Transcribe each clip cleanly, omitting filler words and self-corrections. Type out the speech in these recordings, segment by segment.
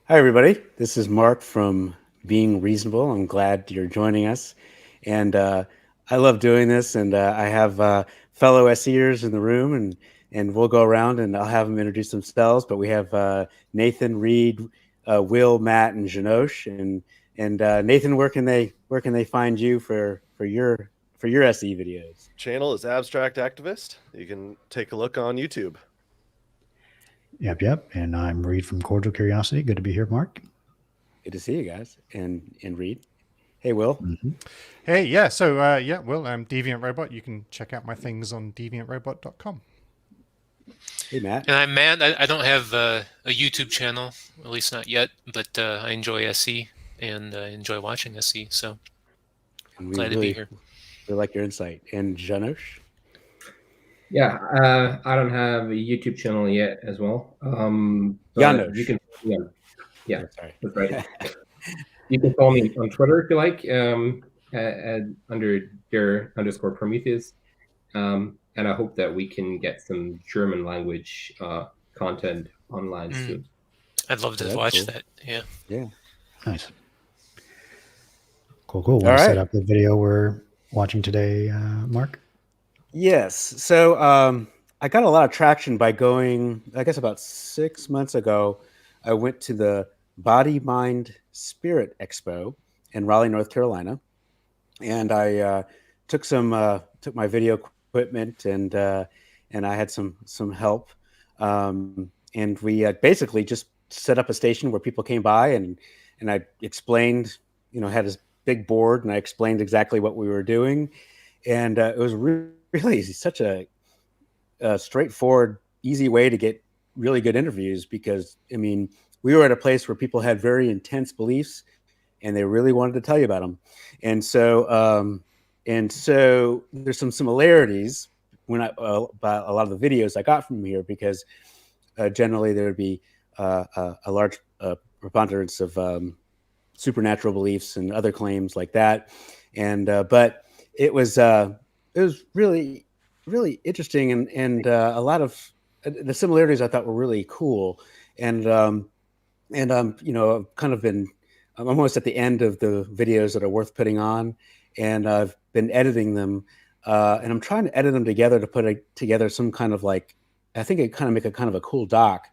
Hi, everybody. This is Mark from Being Reasonable. I'm glad you're joining us. And I love doing this. And I have fellow SEers in the room, and we'll go around and I'll have them introduce themselves. But we have Nathan, Reid, Will, Matt, and Janosch. And Nathan, where can they find you for your SE videos? Channel is Abstract Activist. You can take a look on YouTube. Yep. And I'm Reid from Cordial Curiosity. Good to be here, Mark. Good to see you guys. And Reid. Hey, Will. Mm-hmm. Hey, yeah. So, Will, I'm DeviantRobot. You can check out my things on DeviantRobot.com. Hey, Matt. And I'm Matt. I don't have a YouTube channel, at least not yet, but I enjoy SE and enjoy watching SE. So glad to be here. We like your insight. And Janosch? Yeah, I don't have a YouTube channel yet as well. Janosch. You can, yeah, Oh, sorry. that's right. You can follow me on Twitter if you like, under _Prometheus. And I hope that we can get some German language content online soon. I'd love to watch that. Yeah. Nice. Cool. Want to set up the video we're watching today, Mark? Yes. So I got a lot of traction by going, I guess about 6 months ago, I went to the Body, Mind, Spirit Expo in Raleigh, North Carolina. And I took my video equipment and I had some help. And we basically just set up a station where people came by and I explained, had this big board and I explained exactly what we were doing. And it was really such a straightforward, easy way to get really good interviews because, we were at a place where people had very intense beliefs and they really wanted to tell you about them. And so there's some similarities about a lot of the videos I got from here because generally there would be a large preponderance of supernatural beliefs and other claims like that. And but it was really, really interesting and a lot of the similarities I thought were really cool. And I've kind of been, I'm almost at the end of the videos that are worth putting on, and I've been editing them, and I'm trying to edit them together to put together some kind of I think it kind of make a kind of a cool doc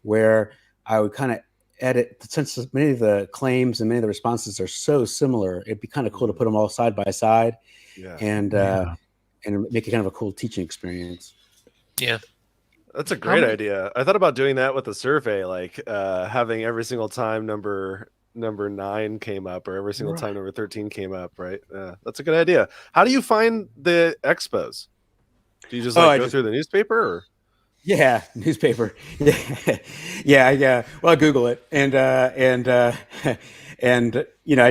where I would kind of edit, since many of the claims and many of the responses are so similar, it'd be kind of cool to put them all side by side and make it kind of a cool teaching experience. Yeah. That's a great idea. I thought about doing that with a survey, having every single time number 9 came up or every single time number 13 came up, right? That's a good idea. How do you find the expos? Do you just go through the newspaper? Or? Yeah, newspaper. Yeah. Well, I Google it and I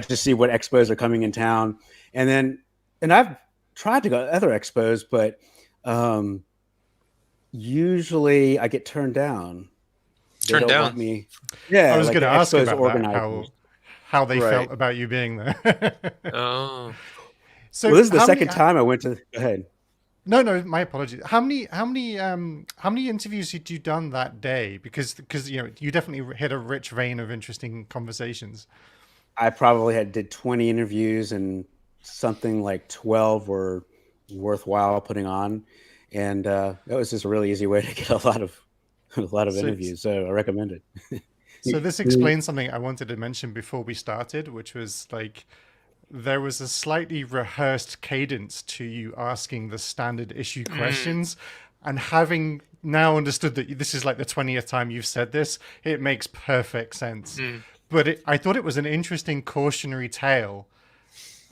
just see what expos are coming in town, and I've tried to go to other expos, but usually I get turned down. Turned down? Want me. Yeah, I was going to ask about that, how they felt about you being there. Oh. So this is the second time I went to. Go ahead. No, my apologies. How many interviews had you done that day? Because you definitely hit a rich vein of interesting conversations. I probably did 20 interviews and something like 12 were worthwhile putting on. And that was just a really easy way to get a lot of interviews. So I recommend it. So this explains something I wanted to mention before we started, which was there was a slightly rehearsed cadence to you asking the standard issue questions, and having now understood that this is the 20th time you've said this, it makes perfect sense. But I thought it was an interesting cautionary tale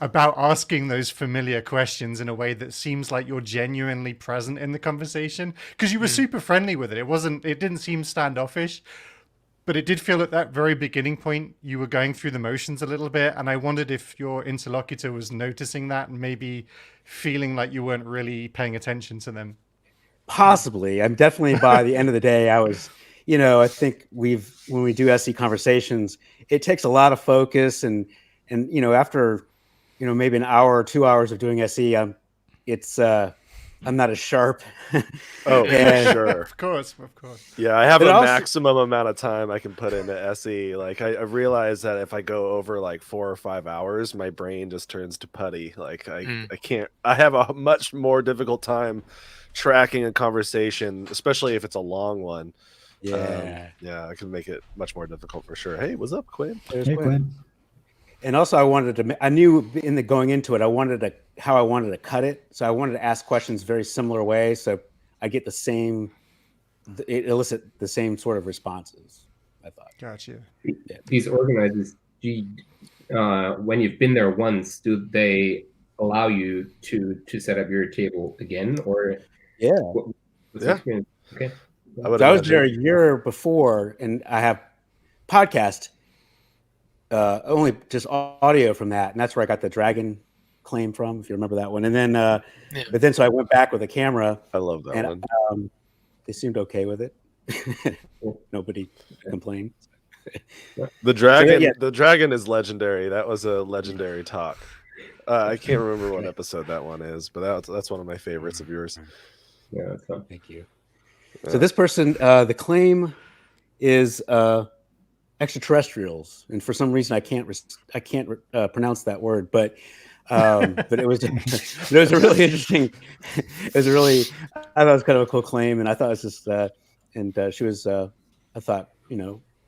about asking those familiar questions in a way that seems like you're genuinely present in the conversation, because you were super friendly with it. It didn't seem standoffish, but it did feel at that very beginning point you were going through the motions a little bit. And I wondered if your interlocutor was noticing that and maybe feeling like you weren't really paying attention to them. Possibly. I'm definitely, by the end of the day, I was, I think when we do SE conversations, it takes a lot of focus and after maybe an hour or 2 hours of doing SE, it's I'm not as sharp. Oh, And- sure. Of course. Yeah, I have But a also- maximum amount of time I can put into SE. Like I realize that if I go over like 4 or 5 hours, my brain just turns to putty. Like I can't. I have a much more difficult time tracking a conversation, especially if it's a long one. Yeah. Yeah, I can make it much more difficult for sure. Hey, what's up, Quinn? There's Hey, Quinn. Quinn. And also, I knew in the going into it, how I wanted to cut it. So I wanted to ask questions very similar way, so I get it elicit the same sort of responses. I thought. Gotcha. These organizers, when you've been there once, do they allow you to set up your table again, or Yeah. what's the Yeah. experience? Okay. I would So I was imagine. there a year before, and I have podcast only just audio from that, and that's where I got the dragon claim from, if you remember that one. And then, but then so I went back with a camera. I love that And, one. They seemed okay with it. Nobody complained. The dragon, yeah. the dragon is legendary. That was a legendary talk. I can't remember what episode that one is, but that's one of my favorites of yours. Yeah, that's fun. Thank you. So this person, the claim is extraterrestrials, and for some reason I can't pronounce that word, but it was it was a really interesting. It was a really, I thought it was kind of a cool claim, and I thought it was just and she was I thought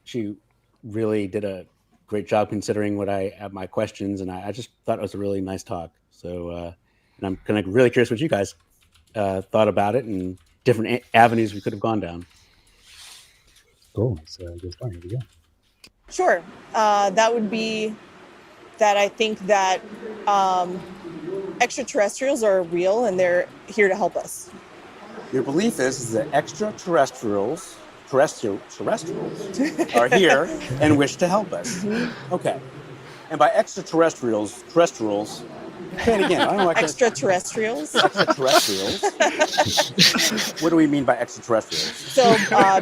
she really did a great job considering what I have my questions, and I just thought it was a really nice talk. So and I'm kind of really curious what you guys thought about it and different avenues we could have gone down. Cool. So good start. Here we go. Sure. That would be that I think that extraterrestrials are real and they're here to help us. Your belief is that extraterrestrials are here and wish to help us. Okay. And by extraterrestrials, say it again. I don't know. Extraterrestrials. Extraterrestrials. What do we mean by extraterrestrials? So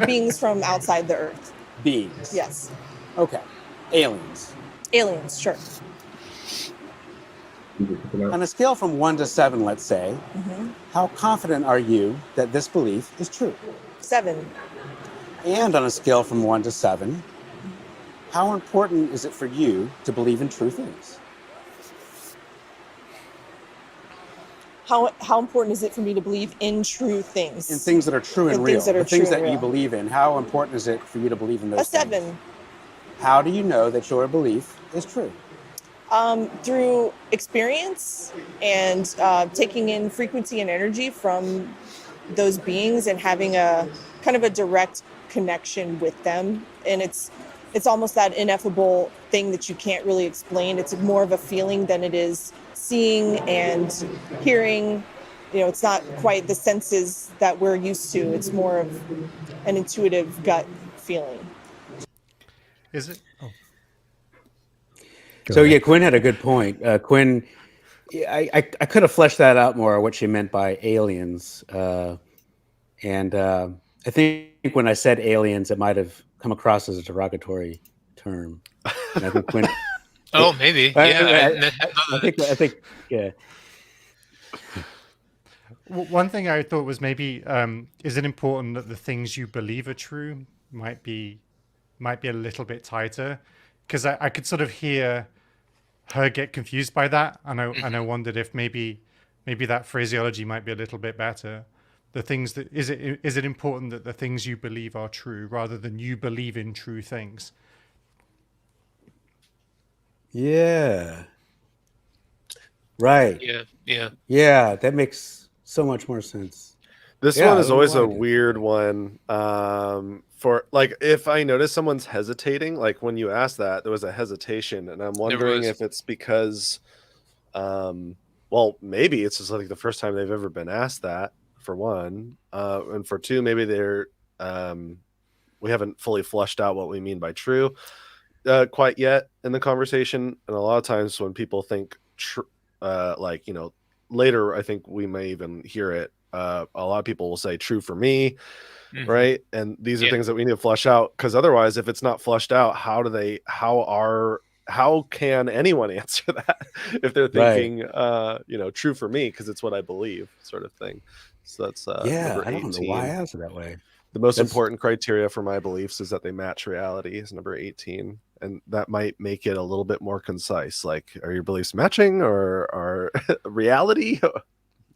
beings from outside the Earth. Beings. Yes. Okay. Aliens. Aliens. Sure. On a scale from 1 to 7, let's say, how confident are you that this belief is true? 7. And on a scale from 1 to 7, how important is it for you to believe in true things? How important is it for me to believe in true things? In things that are true and In real. things that are the things true and that you real. believe in. How important is it for you to believe in those A 7. things? How do you know that your belief is true? Through experience and taking in frequency and energy from those beings and having a kind of a direct connection with them. And it's almost that ineffable thing that you can't really explain. It's more of a feeling than it is seeing and hearing. It's not quite the senses that we're used to. It's more of an intuitive gut feeling. Is it? Oh, So yeah, Quinn had a good point. Quinn, I could have fleshed that out more, what she meant by aliens. And I think when I said aliens, it might have come across as a derogatory term. And I think Quinn. Oh, maybe. Yeah. I think yeah. one thing I thought was maybe is it important that the things you believe are true might be a little bit tighter, because I could sort of hear her get confused by that, and I wondered if maybe that phraseology might be a little bit better. The things that is it important that the things you believe are true rather than you believe in true things? Yeah. Right. Yeah. That makes so much more sense. This Yeah, one is I don't know always why I a did. weird one. For like, if I notice someone's hesitating, like when you asked that, there was a hesitation, and I'm wondering was. if it's because, well, maybe it's just like the first time they've ever been asked that, for one, and for two, maybe they're, we haven't fully flushed out what we mean by true, quite yet in the conversation, and a lot of times when people think like, later, I think we may even hear it. A lot of people will say true for me, right? And these are things that we need to flush out, because otherwise, if it's not flushed out, how can anyone answer that if they're thinking, true for me, because it's what I believe, sort of thing. So that's Yeah, number I don't know why I 18. asked it that way. The most That's- important criteria for my beliefs is that they match reality is number 18. And that might make it a little bit more concise. Like, are your beliefs matching or are reality?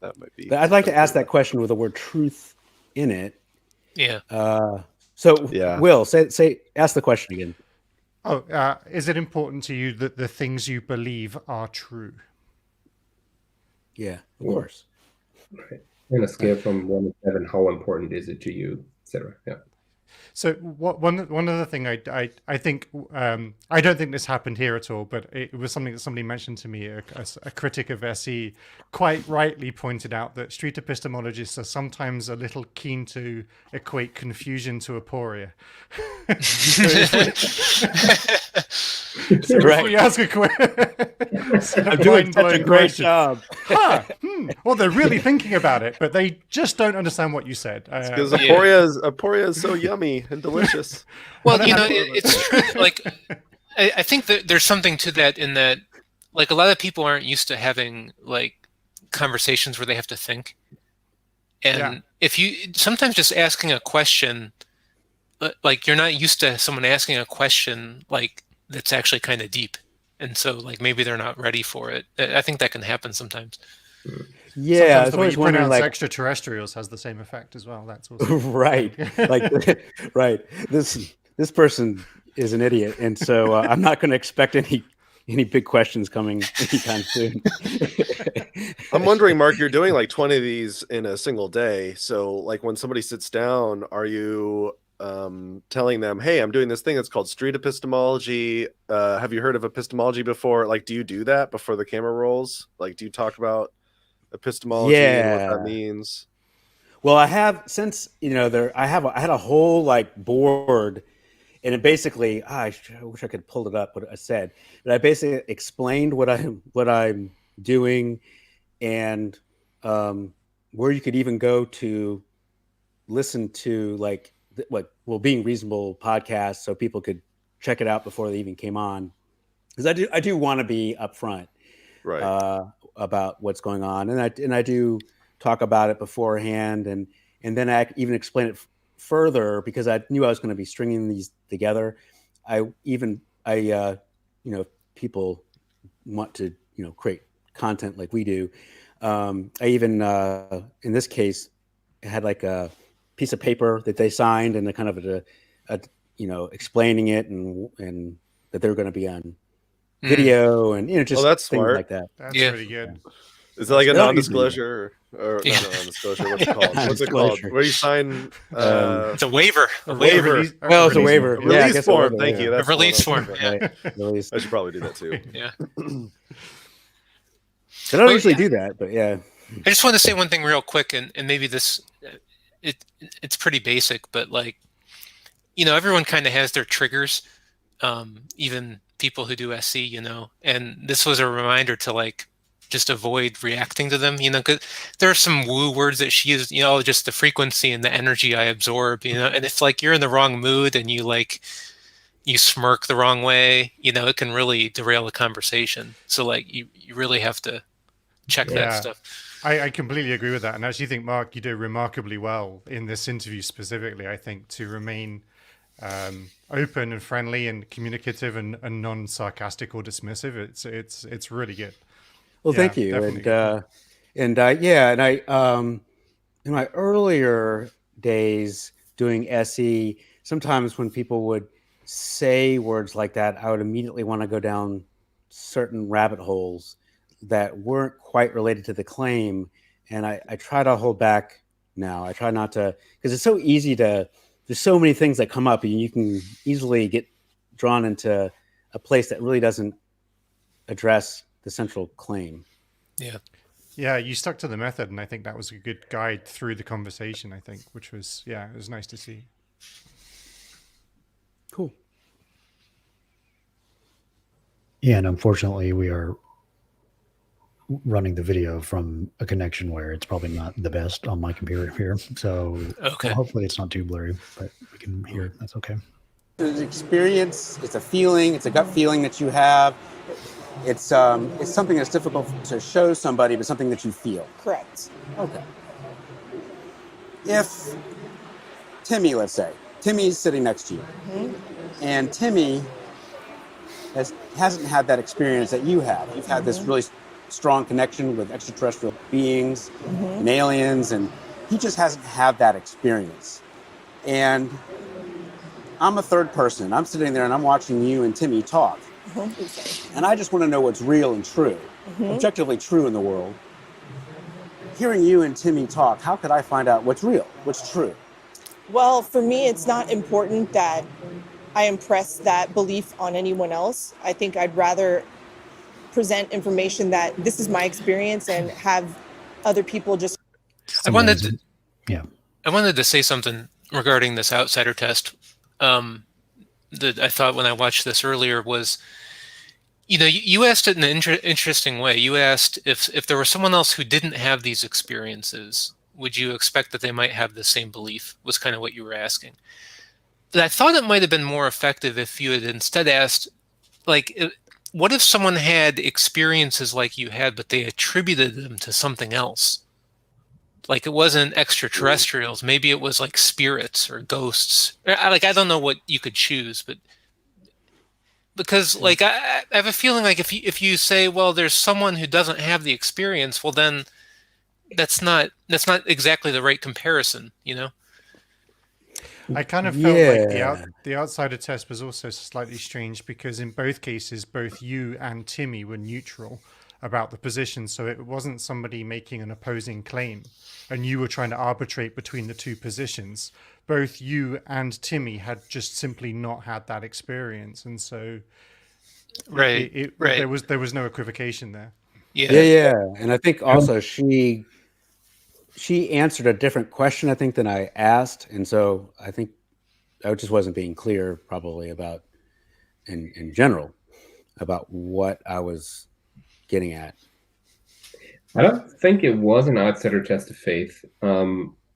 That might be. I'd like to ask that question with the word truth in it. Yeah. So, Yeah. Will, ask the question again. Oh, is it important to you that the things you believe are true? Yeah, of course. On a scale from 1 to 7, how important is it to you, etc. Yeah. So one other thing I think, I don't think this happened here at all, but it was something that somebody mentioned to me. A critic of SE quite rightly pointed out that street epistemologists are sometimes a little keen to equate confusion to aporia. So if we ask a question, I'm doing such a great job. Well, they're really thinking about it, but they just don't understand what you said. Because aporia is so yummy and delicious. Well, it's true. Like, I think that there's something to that in that, like, a lot of people aren't used to having like conversations where they have to think. And if you sometimes just asking a question, like you're not used to someone asking a question like that's actually kind of deep, and so like maybe they're not ready for it. I think that can happen sometimes. Yeah, sometimes the way you pronounce extraterrestrials has the same effect as well. That's also right. Like, right. This person is an idiot, and so I'm not going to expect any big questions coming anytime soon. I'm wondering, Mark, you're doing like 20 of these in a single day. So like when somebody sits down, are you telling them, hey, I'm doing this thing that's called street epistemology. Have you heard of epistemology before? Like, do you do that before the camera rolls? Like, do you talk about epistemology and what that means? Well, I have since, I had a whole like board, and it basically, I wish I could pull it up what I said, but I basically explained what I'm doing, and where you could even go to listen to like Being Reasonable podcast, so people could check it out before they even came on, because I do want to be upfront, right, about what's going on, and I do talk about it beforehand, and then I even explain it further because I knew I was going to be stringing these together. People want to create content like we do. I even in this case had like a piece of paper that they signed and a kind of explaining it and that they're going to be on video and just that's things smart. like that. That's pretty good. Is it like a non-disclosure or not a non-disclosure? What's it called? What's it called? Where you sign? It's a waiver. A waiver. It's a waiver. Release form. Thank you. That's a release form. Yeah. I should probably do that too. Yeah. I don't usually do that, but yeah. I just want to say one thing real quick, and maybe this, it's pretty basic, but like, everyone kind of has their triggers, even people who do SC, and this was a reminder to like just avoid reacting to them, because there are some woo words that she used, just the frequency and the energy I absorb, and if like you're in the wrong mood and you smirk the wrong way, it can really derail a conversation. So like you really have to check that stuff. I completely agree with that. And I actually think, Mark, you do remarkably well in this interview specifically, I think, to remain open and friendly and communicative and non-sarcastic or dismissive. It's really good. Well, thank you. Definitely. And I in my earlier days doing SE, sometimes when people would say words like that, I would immediately want to go down certain rabbit holes that weren't quite related to the claim. And I try to hold back now. I try not to, because it's so easy there's so many things that come up and you can easily get drawn into a place that really doesn't address the central claim. Yeah, you stuck to the method, and I think that was a good guide through the conversation, I think, which was, it was nice to see. Cool. Yeah, and unfortunately we are running the video from a connection where it's probably not the best on my computer here. So hopefully it's not too blurry, but we can hear it. That's okay. It's an experience, it's a feeling, it's a gut feeling that you have. It's something that's difficult to show somebody, but something that you feel. Correct. Okay. if Timmy, let's say, Timmy's sitting next to you, and Timmy hasn't had that experience that you have. You've had this really strong connection with extraterrestrial beings and aliens, and he just hasn't had that experience. And I'm a third person. I'm sitting there and I'm watching you and Timmy talk. And I just want to know what's real and true, objectively true in the world. Hearing you and Timmy talk, how could I find out what's real, what's true? Well, for me, it's not important that I impress that belief on anyone else. I think I'd rather present information that this is my experience and have other people just... I wanted to say something regarding this outsider test that I thought when I watched this earlier was, you asked it in an interesting way. You asked if there was someone else who didn't have these experiences, would you expect that they might have the same belief, was kind of what you were asking. But I thought it might have been more effective if you had instead asked, what if someone had experiences like you had, but they attributed them to something else? Like it wasn't extraterrestrials. Maybe it was like spirits or ghosts. I don't know what you could choose, but because I have a feeling like if you say, well, there's someone who doesn't have the experience, well then that's not exactly the right comparison, I kind of felt like the outsider test was also slightly strange because in both cases, both you and Timmy were neutral about the position. So it wasn't somebody making an opposing claim and you were trying to arbitrate between the two positions. Both you and Timmy had just simply not had that experience. And so there was no equivocation there. Yeah. And I think also she answered a different question, I think, than I asked. And so I think I just wasn't being clear probably about, in general, about what I was getting at. I don't think it was an outsider test of faith.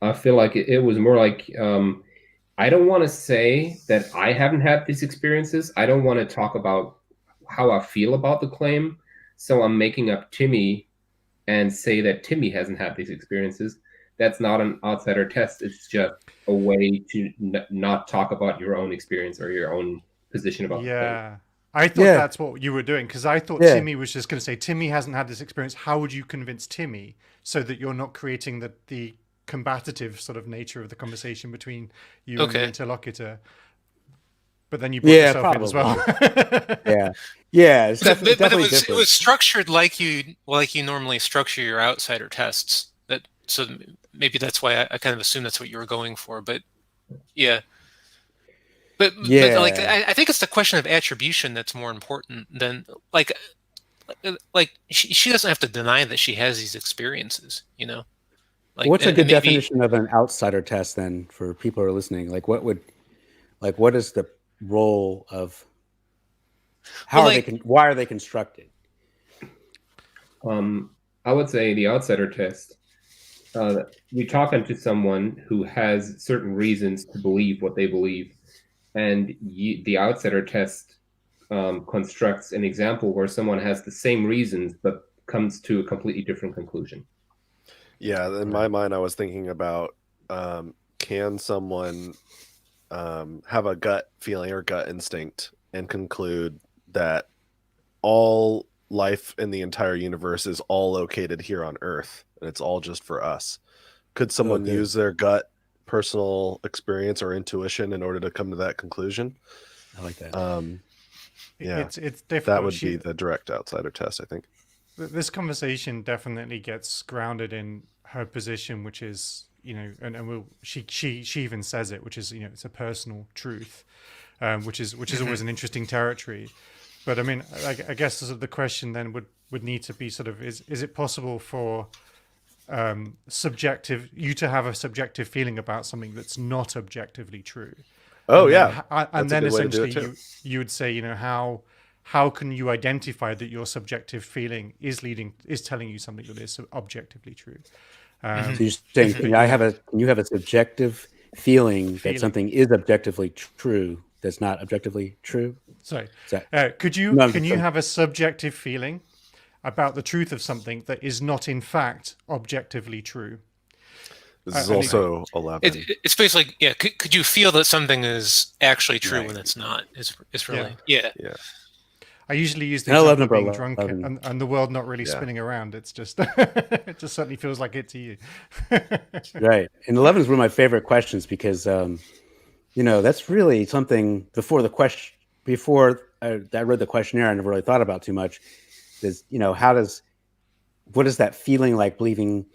I feel like it was more like, I don't want to say that I haven't had these experiences. I don't want to talk about how I feel about the claim. So I'm making up Timmy and say that Timmy hasn't had these experiences. That's not an outsider test. It's just a way to not talk about your own experience or your own position about the claim. I thought that's what you were doing, because I thought Timmy was just going to say, Timmy hasn't had this experience. How would you convince Timmy so that you're not creating the combative sort of nature of the conversation between you and the interlocutor? But then you brought yourself in as well. It's definitely it was structured like you normally structure your outsider tests. So maybe that's why I kind of assumed that's what you were going for. But But I think it's the question of attribution that's more important than she doesn't have to deny that she has these experiences, What's a good definition of an outsider test then for people who are listening? What is the role of why are they constructed? I would say the outsider test. You're talking to someone who has certain reasons to believe what they believe. And the outsider test constructs an example where someone has the same reasons but comes to a completely different conclusion. Yeah, in my mind, I was thinking about can someone have a gut feeling or gut instinct and conclude that all life in the entire universe is all located here on Earth and it's all just for us? Could someone use their gut personal experience or intuition in order to come to that conclusion? I like that. It's difficult. That would be the direct outsider test, I think. This conversation definitely gets grounded in her position, which is, she even says it, which is, it's a personal truth, which is always an interesting territory. But I mean, I guess the question then would need to be sort of, is it possible for you to have a subjective feeling about something that's not objectively true? And then essentially you would say, how can you identify that your subjective feeling is telling you something that is objectively true? So you're saying, can you have a subjective feeling that something is objectively true that's not objectively true? Sorry, can you have a subjective feeling about the truth of something that is not in fact objectively true? This is also 11. It's basically, yeah. Could you feel that something is actually true when it's not? It's really, yeah. I usually use the And I love example of number being drunk 11. and the world not really spinning around. It's just, it just certainly feels like it to you. Right. And 11 is one of my favorite questions because, that's really something before I read the questionnaire, I never really thought about too much. Is, what is that feeling like believing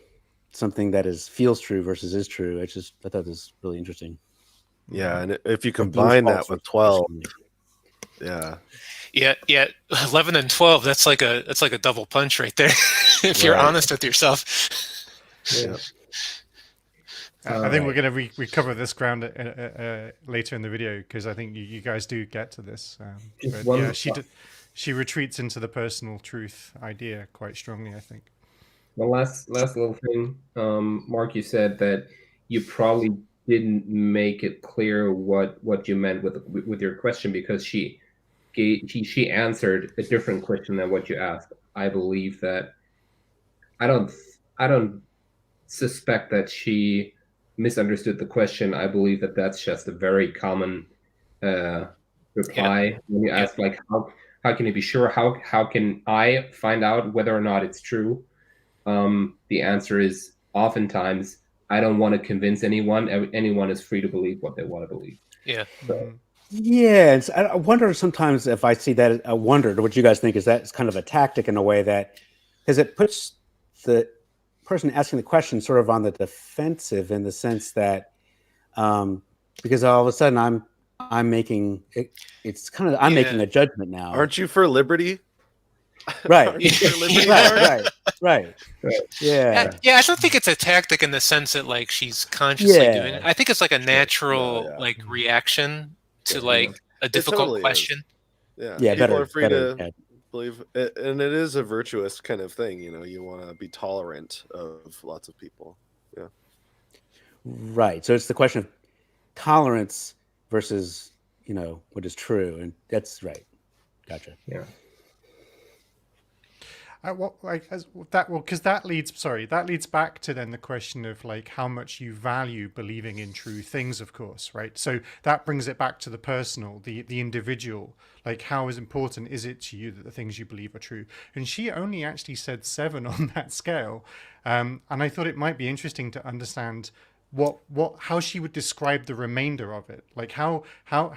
something that feels true versus is true? I thought that was really interesting. Yeah. And if you combine that with 12, Yeah, 11 and 12. That's like a double punch right there. If you're honest with yourself. Yeah. I think we're going to recover this ground later in the video because I think you guys do get to this. She retreats into the personal truth idea quite strongly, I think. The last little thing, Mark, you said that you probably didn't make it clear what you meant with your question because she answered a different question than what you asked. I believe that I don't suspect that she misunderstood the question. I believe that that's just a very common reply when you ask like how can you be sure? How can I find out whether or not it's true? The answer is oftentimes I don't want to convince anyone. Anyone is free to believe what they want to believe. Yeah. So, yeah, I wonder sometimes if I see that. I wondered what you guys think. Is that kind of a tactic in a way that because it puts the person asking the question sort of on the defensive in the sense that because all of a sudden I'm making it. It's kind of I'm making a judgment now. Aren't you for liberty? Right. Right. Yeah. Yeah, I don't think it's a tactic in the sense that like she's consciously doing it. I think it's like a natural like reaction to like a difficult question. Yeah. Yeah. People Better, are free better, to believe it, and it is a virtuous kind of thing. You want to be tolerant of lots of people. Yeah. Right. So it's the question of tolerance versus what is true, and that's right. Gotcha. Yeah. Because that leads back to then the question of like how much you value believing in true things, of course, right? So that brings it back to the personal, the individual. Like, how important is it to you that the things you believe are true? And she only actually said 7 on that scale, and I thought it might be interesting to understand how she would describe the remainder of it. Like how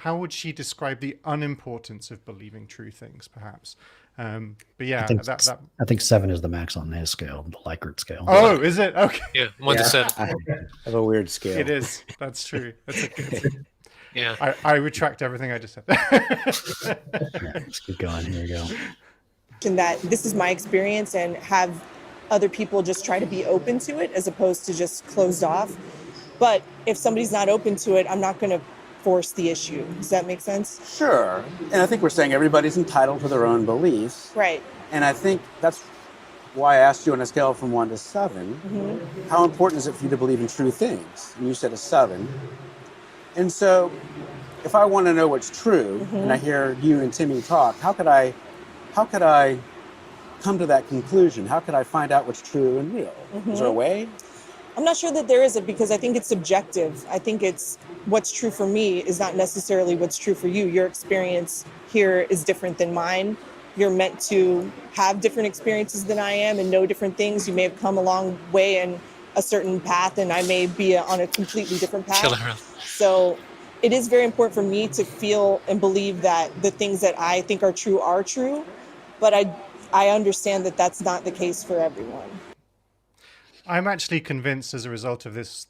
would she describe the unimportance of believing true things, perhaps? But yeah, I think 7 is the max on his scale, the Likert scale. Oh, is it? Okay. Yeah, 1 to 7. I have a weird scale. It is. That's true. That's a good. Yeah. I retract everything I just said. Let's keep going. Here we go. And that this is my experience, and have other people just try to be open to it as opposed to just closed off. But if somebody's not open to it, I'm not going to force the issue. Does that make sense? Sure. And I think we're saying everybody's entitled to their own beliefs. Right. And I think that's why I asked you on a scale from 1 to 7, how important is it for you to believe in true things? And you said a 7. And so if I want to know what's true, and I hear you and Timmy talk, how could I come to that conclusion? How could I find out what's true and real? Is there a way? I'm not sure that there is it because I think it's subjective. I think it's what's true for me is not necessarily what's true for you. Your experience here is different than mine. You're meant to have different experiences than I am and know different things. You may have come a long way in a certain path and I may be on a completely different path. So it is very important for me to feel and believe that the things that I think are true, but I understand that that's not the case for everyone. I'm actually convinced as a result of this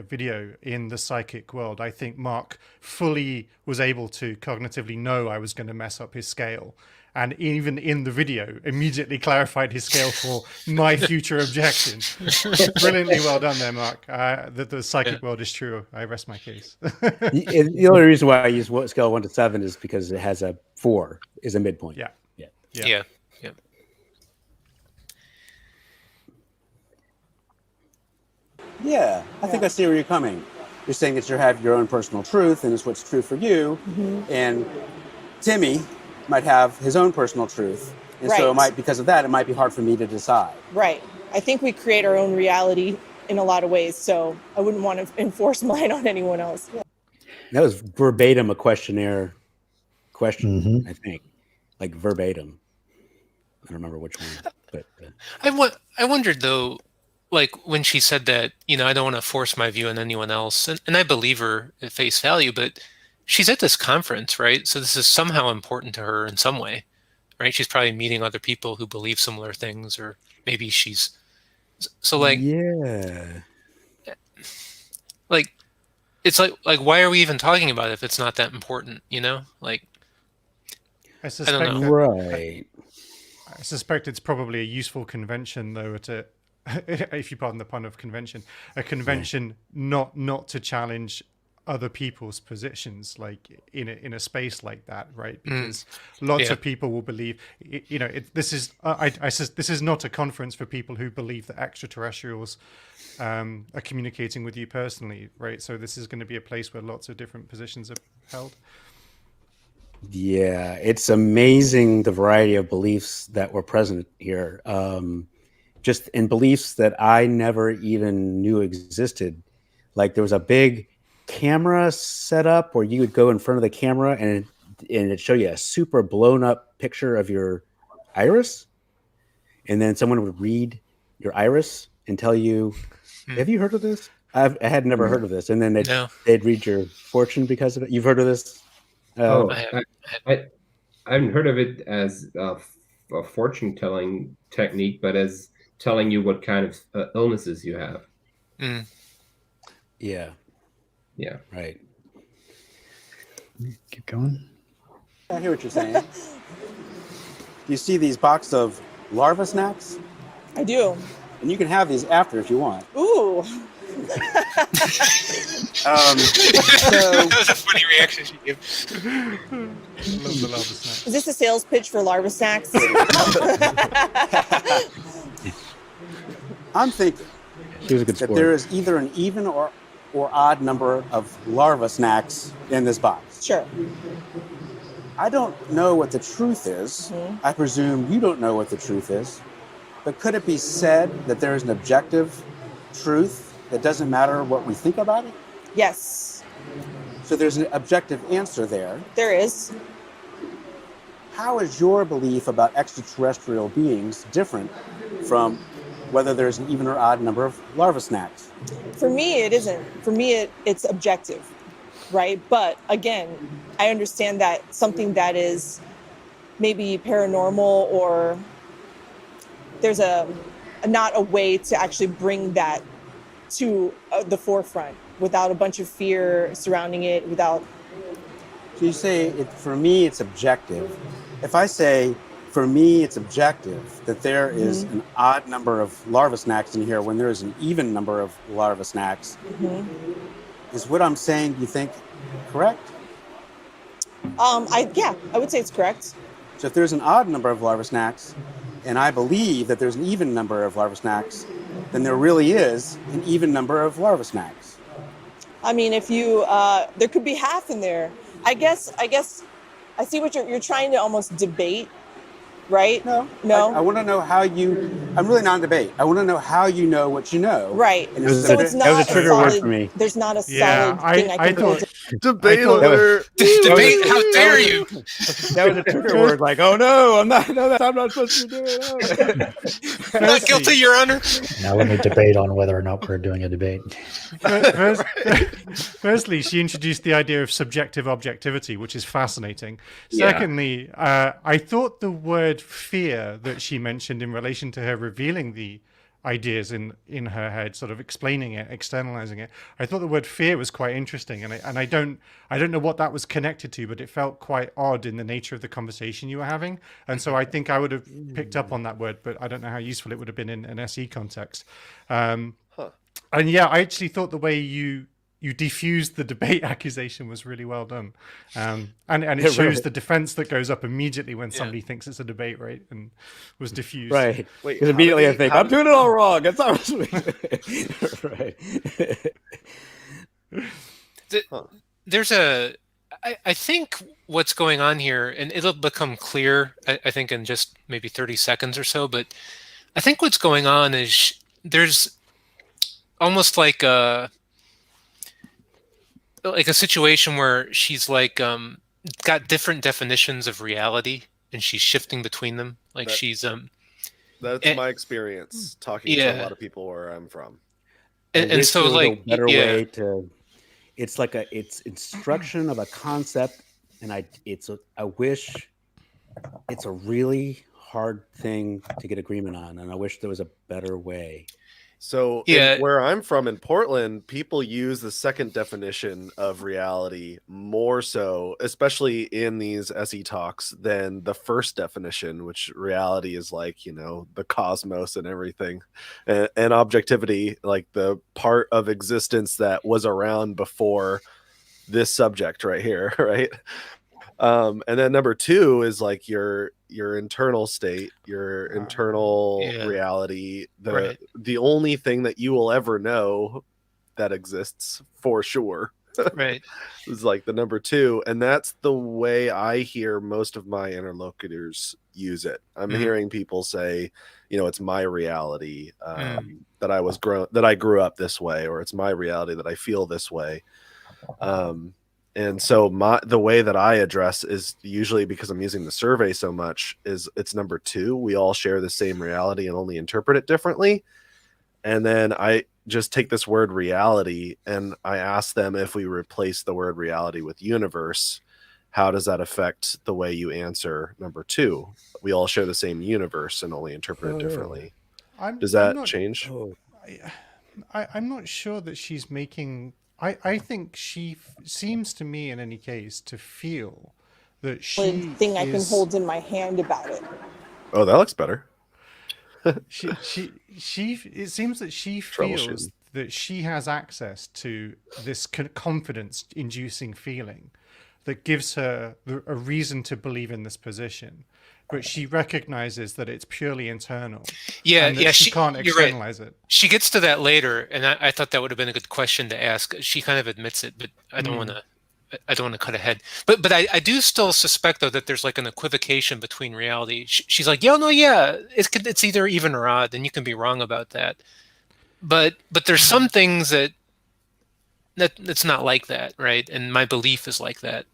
video in the psychic world. I think Mark fully was able to cognitively know I was going to mess up his scale. And even in the video, immediately clarified his scale for my future objection. Brilliantly well done there, Mark. The psychic world is true. I rest my case. The only reason why I use scale 1 to 7 is because it has a 4 is a midpoint. Yeah. Yeah, I think I see where you're coming. You're saying that you have your own personal truth and it's what's true for you. And Timmy might have his own personal truth. And so it might, because of that, it might be hard for me to decide. Right. I think we create our own reality in a lot of ways. So I wouldn't want to enforce mine on anyone else. Yeah. That was verbatim a questionnaire question, Mhm. I think, like verbatim. I don't remember which one, but I wondered though, like when she said that, I don't want to force my view on anyone else, and I believe her at face value, but she's at this conference, right? So this is somehow important to her in some way, right? She's probably meeting other people who believe similar things, or maybe she's so like yeah. Like it's like why are we even talking about it if it's not that important, Like I I suspect don't know. that- Right. I suspect it's probably a useful convention, though, if you pardon the pun of convention, a convention not to challenge other people's positions, like in a space like that, right? Because lots Yeah. of people will believe, this is this is not a conference for people who believe that extraterrestrials are communicating with you personally, right? So this is going to be a place where lots of different positions are held. Yeah, it's amazing the variety of beliefs that were present here. Just in beliefs that I never even knew existed. Like there was a big camera set up where you would go in front of the camera and it'd show you a super blown up picture of your iris. And then someone would read your iris and tell you, have you heard of this? I had never heard of this. And then No. they'd read your fortune because of it. You've heard of this? I haven't heard of it as a fortune telling technique, but as telling you what kind of illnesses you have. Yeah. Yeah. Right. Keep going. I hear what you're saying. You see these boxes of larva snacks? I do. And you can have these after if you want. Ooh. That was a funny reaction she gave. Love the lava snack. Is this a sales pitch for larva snacks? I'm thinking He was a good that sport. there is either an even or odd number of larva snacks in this box. Sure. I don't know what the truth is. I presume you don't know what the truth is. But could it be said that there is an objective truth that doesn't matter what we think about it? Yes, So there's an objective answer there. there is. How is your belief about extraterrestrial beings different from whether there's an even or odd number of larva snacks? For me, it isn't. For me, it's objective, right? But again, I understand that something that is maybe paranormal or there's not a way to actually bring that to the forefront without a bunch of fear surrounding it, without. So you say, for me, it's objective. If I say, for me, it's objective that there is an odd number of larva snacks in here when there is an even number of larva snacks, is what I'm saying, do you think, correct? I would say it's correct. So if there's an odd number of larva snacks, and I believe that there's an even number of larva snacks, then there really is an even number of larva snacks. I mean, if you, there could be half in there. I guess I see what you're trying to almost debate, right? No. No? I want to know how you, I'm really not in debate. I want to know how you know what you know. Right. And So it's not that was a trigger word solid, for me. There's not a solid Yeah, thing I I can go thought- to. Debate thought- alert. Debate, how dare you? That was a trigger word, like, oh no, I'm not supposed to be doing it. I'm not guilty, Your Honor. Now let me debate on whether or not we're doing a debate. Firstly, she introduced the idea of subjective objectivity, which is fascinating. Yeah. Secondly, I thought the word fear that she mentioned in relation to her revealing the ideas in her head, sort of explaining it, externalizing it, I thought the word fear was quite interesting, and I don't know what that was connected to, but it felt quite odd in the nature of the conversation you were having, and so I think I would have picked up on that word, but I don't know how useful it would have been in an SE context. And yeah, I actually thought the way you defused the debate accusation was really well done, and it shows the defense that goes up immediately when somebody thinks it's a debate, right? And was diffused. Right. Wait, Because how immediately did I think, how I'm did- doing it all wrong. It's not right. There's I think what's going on here, and it'll become clear, I think, in just maybe 30 seconds or so, but I think what's going on is there's almost like a situation where she's like got different definitions of reality, and she's shifting between them. Like she's That's my experience talking to a lot of people where I'm from. And so there was like a better way to. It's like it's instruction of a concept, and I wish it's a really hard thing to get agreement on, and I wish there was a better way. So where I'm from in Portland, people use the second definition of reality more so, especially in these SE talks, than the first definition, which reality is like, you know, the cosmos and everything, and objectivity, like the part of existence that was around before this subject right here, right? And then number 2 is like your internal state, your internal reality, the only thing that you will ever know that exists for sure. Right. Is like the number 2, and that's the way I hear most of my interlocutors use it. I'm hearing people say, you know, it's my reality that I grew up this way, or it's my reality that I feel this way. And so the way that I address is usually, because I'm using the survey so much, is it's number 2. We all share the same reality and only interpret it differently. And then I just take this word reality and I ask them, if we replace the word reality with universe, how does that affect the way you answer number 2? We all share the same universe and only interpret it differently. Does that change? I'm not sure that she's making... I think she seems to me, in any case, to feel that she thing I can hold in my hand about it. Oh, that looks better. It seems that she feels that she has access to this confidence-inducing feeling that gives her a reason to believe in this position. But she recognizes that it's purely internal. She can't externalize it. She gets to that later, and I thought that would have been a good question to ask. She kind of admits it, but I don't want to cut ahead. But I do still suspect, though, that there's like an equivocation between reality. She's like, it's either even or odd, and you can be wrong about that. But there's some things that's not like that, right? And my belief is like that.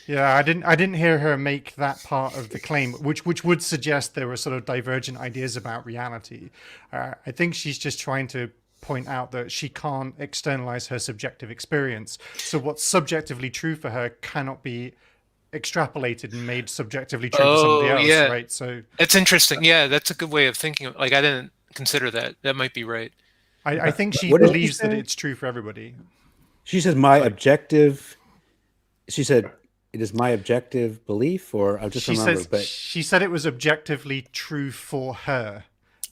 Yeah, I didn't hear her make that part of the claim, which would suggest there were sort of divergent ideas about reality. I think she's just trying to point out that she can't externalize her subjective experience. So what's subjectively true for her cannot be extrapolated and made subjectively true for somebody else, right? So it's interesting. Yeah, that's a good way of thinking. Like, I didn't consider that. That might be right. I think she believes that it's true for everybody. She says my objective. She said, it is my objective belief, or I just remember. But she said it was objectively true for her.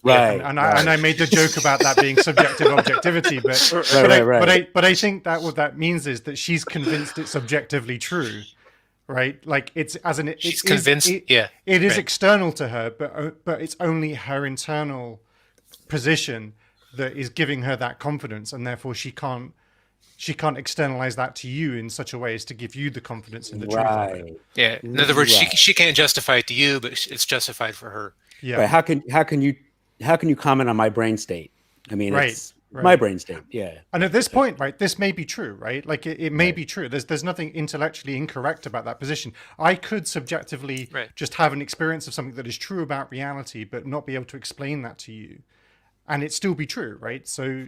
Right. And I made the joke about that being subjective objectivity, but I think that what that means is that she's convinced it's objectively true, right? Like she's convinced. It is external to her, but it's only her internal position that is giving her that confidence, and therefore she can't externalize that to you in such a way as to give you the confidence in the truth of it. Yeah. In other words, she can't justify it to you, but it's justified for her. Yeah. Right. How can you comment on my brain state? I mean, it's my brain state. Yeah. And at this point, right, this may be true, right? Like it may be true. There's nothing intellectually incorrect about that position. I could subjectively just have an experience of something that is true about reality, but not be able to explain that to you, and it still be true, right? So.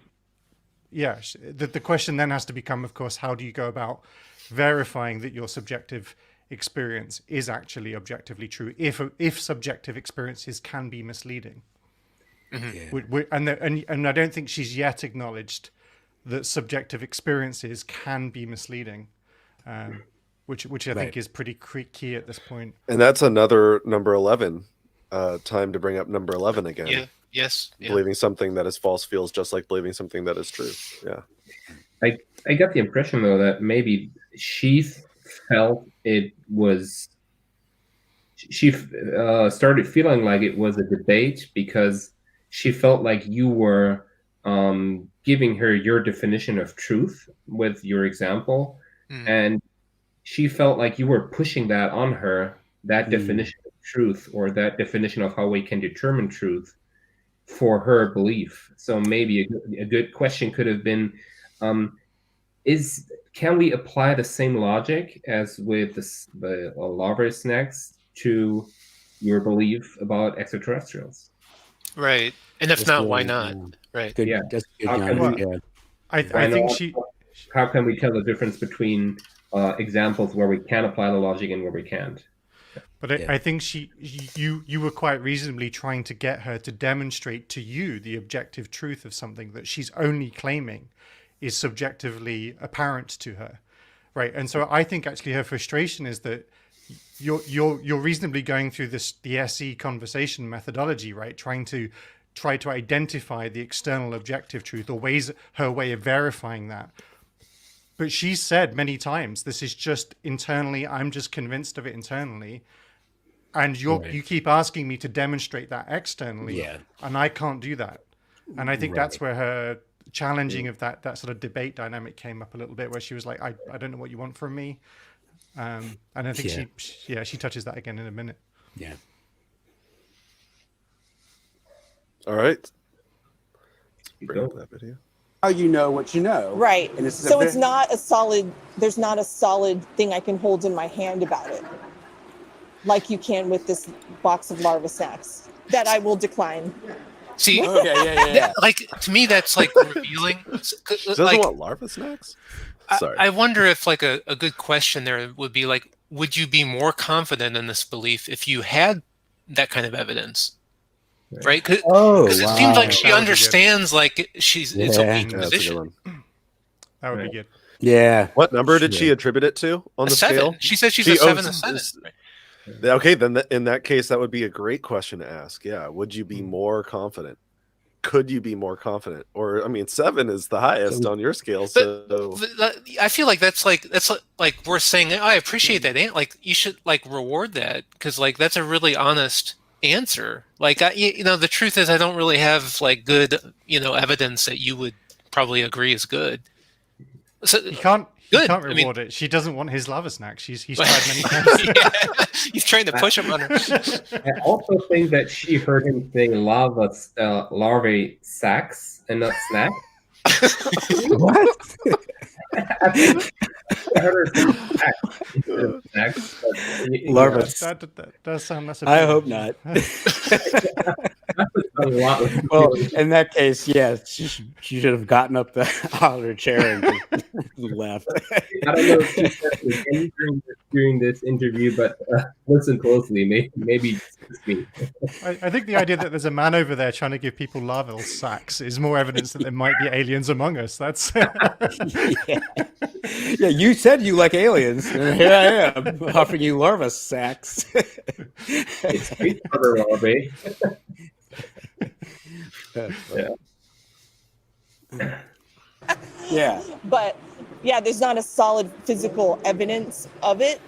Yeah, the question then has to become, of course, how do you go about verifying that your subjective experience is actually objectively true, if subjective experiences can be misleading? Mm-hmm. And I don't think she's yet acknowledged that subjective experiences can be misleading, which I think is pretty key at this point. And that's another number 11 time to bring up number 11 again. Yeah. Yes. Yeah. Believing something that is false feels just like believing something that is true. Yeah. I got the impression, though, that maybe she felt it was... She started feeling like it was a debate because she felt like you were giving her your definition of truth with your example. And she felt like you were pushing that on her, that definition of truth, or that definition of how we can determine truth, for her belief. So maybe a good question could have been, can we apply the same logic as with the larva snacks to your belief about extraterrestrials? Right. And if not, why not? Right. Good. Yeah. That's good, How can Janosch. we- Yeah. I think she. How can we tell the difference between examples where we can apply the logic and where we can't? But I think you were quite reasonably trying to get her to demonstrate to you the objective truth of something that she's only claiming is subjectively apparent to her, right? And so I think actually her frustration is that you're reasonably going through the SE conversation methodology, right? Try to identify the external objective truth or her way of verifying that. But she said many times, this is just internally, I'm just convinced of it internally. And you keep asking me to demonstrate that externally, and I can't do that. And I think that's where her challenging of that sort of debate dynamic came up a little bit, where she was like, I don't know what you want from me. And I think she touches that again in a minute. Yeah. All right. Bring up that video. How you know what you know. Right. And So it's not a solid, there's not a solid thing I can hold in my hand about it, like you can with this box of larva snacks that I will decline. See, Okay, yeah. like to me, that's like revealing. She doesn't want larva snacks? Sorry. I wonder if like a good question there would be like, would you be more confident in this belief if you had that kind of evidence? Right? Because it seems like she understands, like it's a weak position. That would be good. Yeah. What number did she attribute it to on the 7. scale? She said she's a 7 ascendant. Okay, then in that case, that would be a great question to ask. Yeah, would you be more confident? Could you be more confident? Or I mean, 7 is the highest on your scale. So I feel like that's like we're saying, I appreciate that. Like you should like reward that because like that's a really honest answer. Like the truth is I don't really have like good evidence that you would probably agree is good. So He can't reward it. She doesn't want his lava snacks. He's tried many times. He's trying to push him on her. I also think that she heard him say larvae sacks and not snack. What? I heard her say snacks instead of snacks. Larva. That does sound less I appealing. hope not. A lot. Well, in that case, she should have gotten up out of her chair and left. I don't know if she said this again during this interview, but listen closely. Maybe it's me. I think the idea that there's a man over there trying to give people larval sacks is more evidence that there might be aliens among us. That's Yeah, you said you like aliens, and here I am offering you larva sacks. It's great for larvae. Yeah. But yeah, there's not a solid physical evidence of it.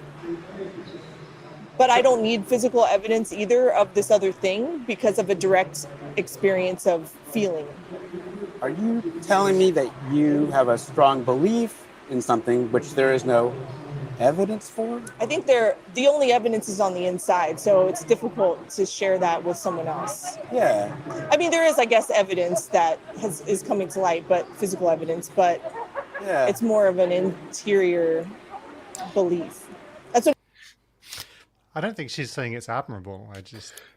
But I don't need physical evidence either of this other thing because of a direct experience of feeling. Are you telling me that you have a strong belief in something which there is no evidence for? I think the only evidence is on the inside, so it's difficult to share that with someone else. Yeah. I mean, there is, I guess, evidence that is coming to light, but physical evidence, but it's more of an interior belief. That's what. I don't think she's saying it's admirable.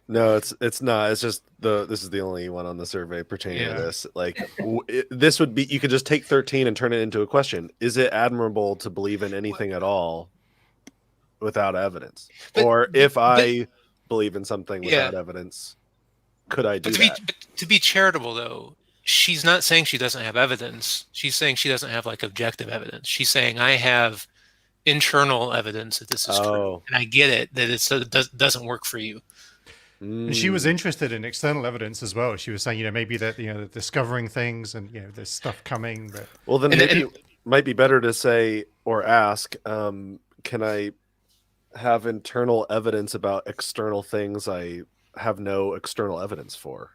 No, it's not. It's just this is the only one on the survey pertaining to this. Like this would be, you could just take 13 and turn it into a question. Is it admirable to believe in anything at all without evidence? Or if I believe in something without evidence, could I do that? To be charitable though, she's not saying she doesn't have evidence. She's saying she doesn't have like objective evidence. She's saying I have internal evidence that this is true, and I get it that it doesn't work for you. And she was interested in external evidence as well. She was saying, maybe that discovering things and there's stuff coming. But well, then maybe it might be better to say or ask, can I have internal evidence about external things I have no external evidence for,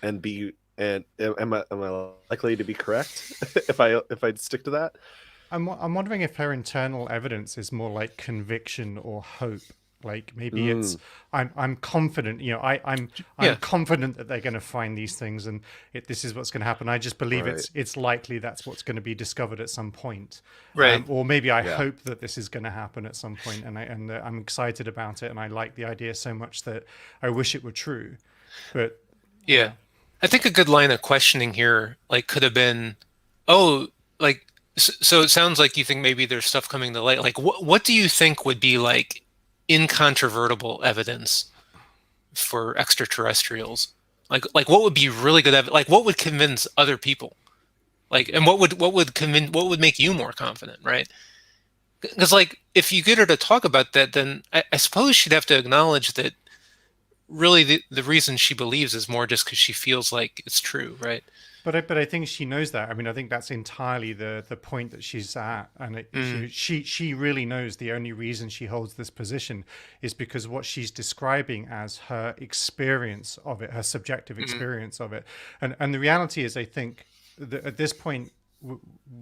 and am I likely to be correct if I stick to that? I'm wondering if her internal evidence is more like conviction or hope Like maybe it's I'm confident, I'm confident that they're going to find these things and this is what's going to happen. I just believe it's likely that's what's going to be discovered at some point. Right. Or maybe I hope that this is going to happen at some point, and I'm excited about it, and I like the idea so much that I wish it were true. But yeah, I think a good line of questioning here like could have been, so it sounds like you think maybe there's stuff coming to light. Like what do you think would be like incontrovertible evidence for extraterrestrials? Like what would be really good evidence? Like what would convince other people? Like, and what would make you more confident, right? Because like if you get her to talk about that, then I suppose she'd have to acknowledge that really the reason she believes is more just because she feels like it's true, right? But I think she knows that. I mean, I think that's entirely the point that she's at, and she really knows the only reason she holds this position is because what she's describing as her experience of it, her subjective experience of it, and the reality is, I think that at this point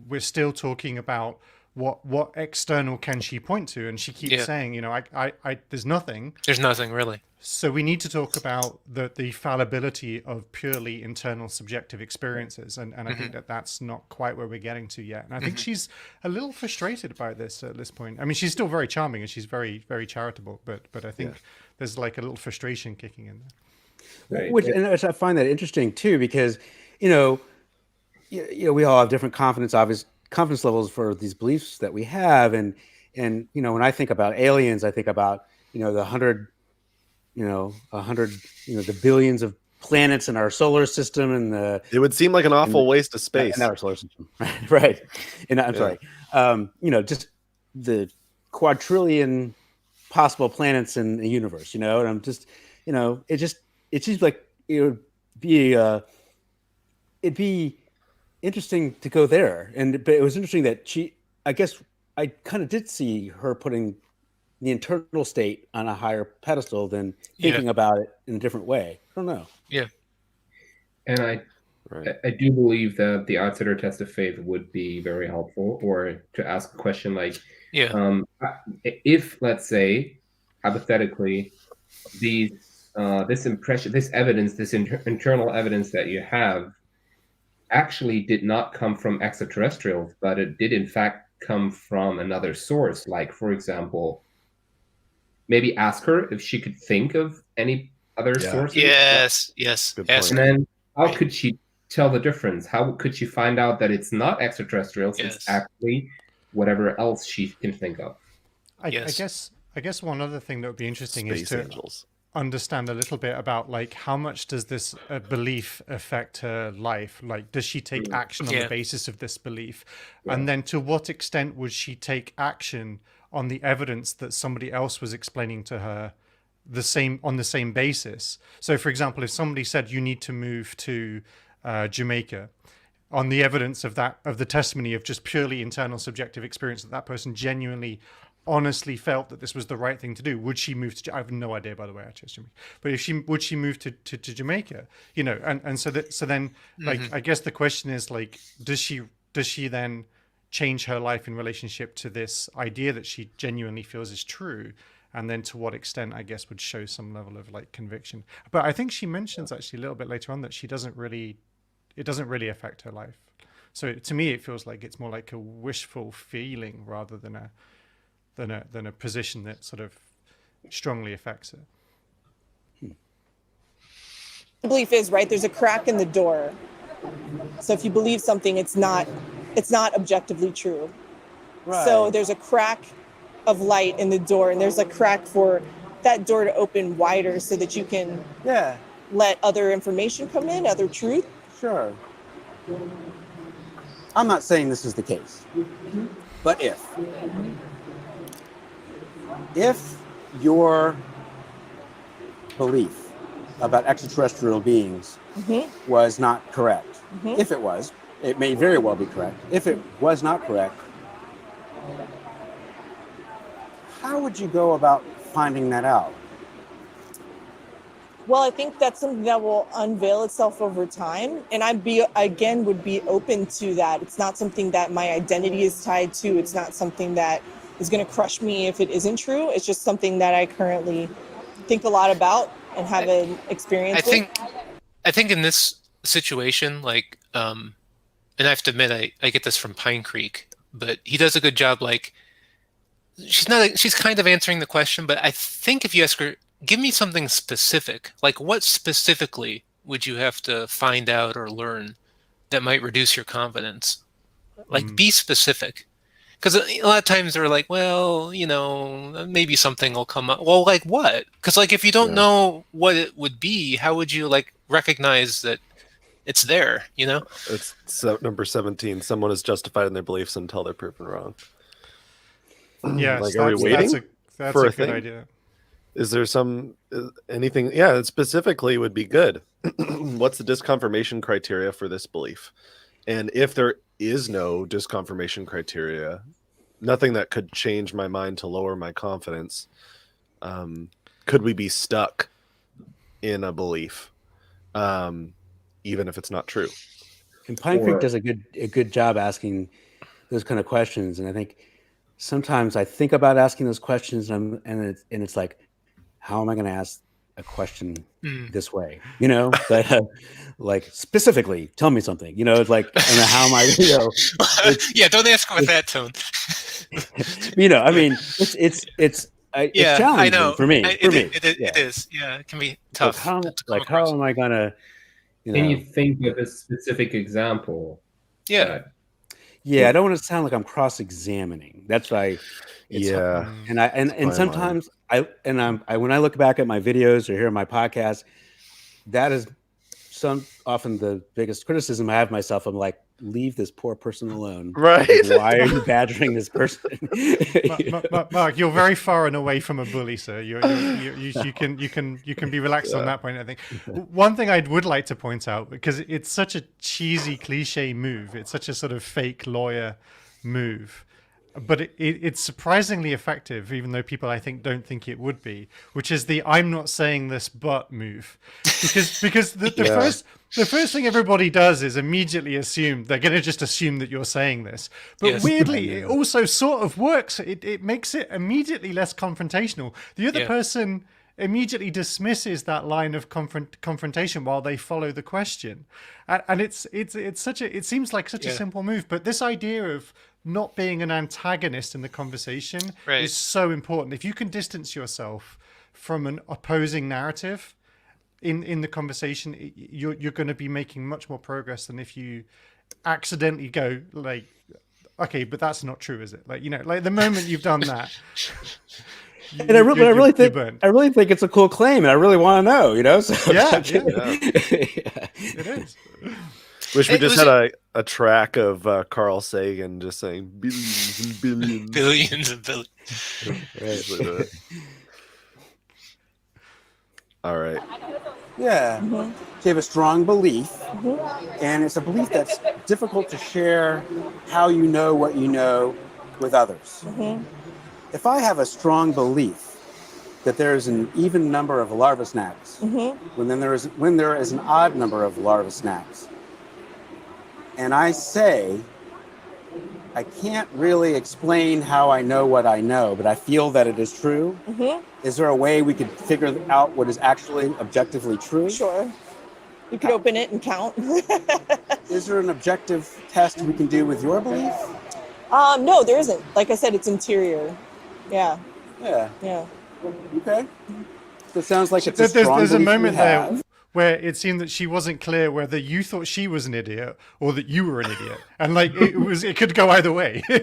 we're still talking about what external can she point to, and she keeps saying, I there's nothing. There's nothing really. So we need to talk about the fallibility of purely internal subjective experiences. And I think that's not quite where we're getting to yet. And I think she's a little frustrated about this at this point. I mean, she's still very charming and she's very, very charitable, but I think there's like a little frustration kicking in there. Right. And I find that interesting too, because, we all have different confidence levels for these beliefs that we have. And when I think about aliens, I think about, the billions of planets in our solar system, and it would seem like an awful waste of space. In our solar system, right? And I'm sorry, just the quadrillion possible planets in the universe, and I'm just, it seems like it'd be interesting to go there, but it was interesting that I guess I kind of did see her putting the internal state on a higher pedestal than thinking about it in a different way. I don't know. Yeah. And I do believe that the outsider test of faith would be very helpful, or to ask a question like, if, let's say, hypothetically, this impression, this evidence, this internal evidence that you have actually did not come from extraterrestrials, but it did in fact come from another source. Like, for example, maybe ask her if she could think of any other sources. Yes. And then how could she tell the difference? How could she find out that it's not extraterrestrials? It's actually whatever else she can think of. I guess one other thing that would be interesting is to understand a little bit about like how much does this belief affect her life? Like, does she take action on the basis of this belief? And then to what extent would she take action on the evidence that somebody else was explaining to her on the same basis? So for example, if somebody said you need to move to Jamaica, on the evidence of the testimony of just purely internal subjective experience that person genuinely honestly felt that this was the right thing to do, would she move to? I have no idea, by the way, I chose Jamaica. But would she move to Jamaica? And so then like I guess the question is like, does she then change her life in relationship to this idea that she genuinely feels is true? And then to what extent, I guess, would show some level of like conviction. But I think she mentions actually a little bit later on that it doesn't really affect her life. So to me, it feels like it's more like a wishful feeling rather than a position that sort of strongly affects her. The belief is, right, there's a crack in the door. So if you believe something, it's not objectively true. Right. So there's a crack of light in the door, and there's a crack for that door to open wider so that you can let other information come in, other truth. Sure. I'm not saying this is the case, but if your belief about extraterrestrial beings was not correct, if it was, it may very well be correct. If it was not correct, how would you go about finding that out? Well, I think that's something that will unveil itself over time. And would be open to that. It's not something that my identity is tied to. It's not something that is going to crush me if it isn't true. It's just something that I currently think a lot about and have an experience with. I think in this situation, like, and I have to admit, I get this from Pine Creek, but he does a good job. Like, she's kind of answering the question, but I think if you ask her, give me something specific, like what specifically would you have to find out or learn that might reduce your confidence? Like, be specific. Because a lot of times they're like, well, you know, maybe something will come up. Well, like what? Because like if you don't know what it would be, how would you like recognize that it's there, you know? It's number 17. Someone is justified in their beliefs until they're proven wrong. Yeah, like, are we waiting that's for a a good thing? idea. Is there anything? Yeah, it specifically would be good. What's the disconfirmation criteria for this belief? And if there is no disconfirmation criteria, nothing that could change my mind to lower my confidence, could we be stuck in a belief, even if it's not true? And Pine Creek does a good job asking those kind of questions, and I think sometimes I think about asking those questions, and it's like, how am I going to ask a question this way? You know, like specifically, tell me something. You know, it's like, and then how am I? You know, yeah, don't ask with that tone. You know, I mean, it's challenging I know. for me. It is. Yeah, it can be tough. Like how am I gonna? Can you think of a specific example? Yeah. Yeah, I don't want to sound like I'm cross-examining. That's why. And sometimes when I look back at my videos or hear my podcast, that is often the biggest criticism I have of myself. I'm like, leave this poor person alone. Right? Like, why are you badgering this person? Mark, you're very far and away from a bully, sir. You can be relaxed on that point. I think one thing I would like to point out, because it's such a cheesy cliche move, it's such a sort of fake lawyer move, but it's surprisingly effective, even though people I think don't think it would be, which is the "I'm not saying this but" move, because the first thing everybody does is immediately assume they're going to just assume that you're saying this. But weirdly, it also sort of works. It makes it immediately less confrontational. The other person immediately dismisses that line of confrontation while they follow the question, and it seems like such a simple move. But this idea of not being an antagonist in the conversation is so important. If you can distance yourself from an opposing narrative in the conversation, you're going to be making much more progress than if you accidentally go like, okay, but that's not true, is it? Like, you know, like the moment you've done that. And I really think it's a cool claim, and I really want to know, you know. So it is. Wish we just had a track of Carl Sagan just saying billions and billions, billions and billions. Right. All right. Yeah. Mm-hmm. So you have a strong belief, and it's a belief that's difficult to share how you know what you know with others. Mm-hmm. If I have a strong belief that there is an even number of larva snaps, when there is an odd number of larva snaps, and I say, I can't really explain how I know what I know, but I feel that it is true. Is there a way we could figure out what is actually objectively true? Sure. You could open it and count. Is there an objective test we can do with your belief? No, there isn't. Like I said, it's interior. Yeah. Okay. So it sounds like it's a strong there's a belief moment we have. there where it seemed that she wasn't clear whether you thought she was an idiot or that you were an idiot, and like it could go either way. I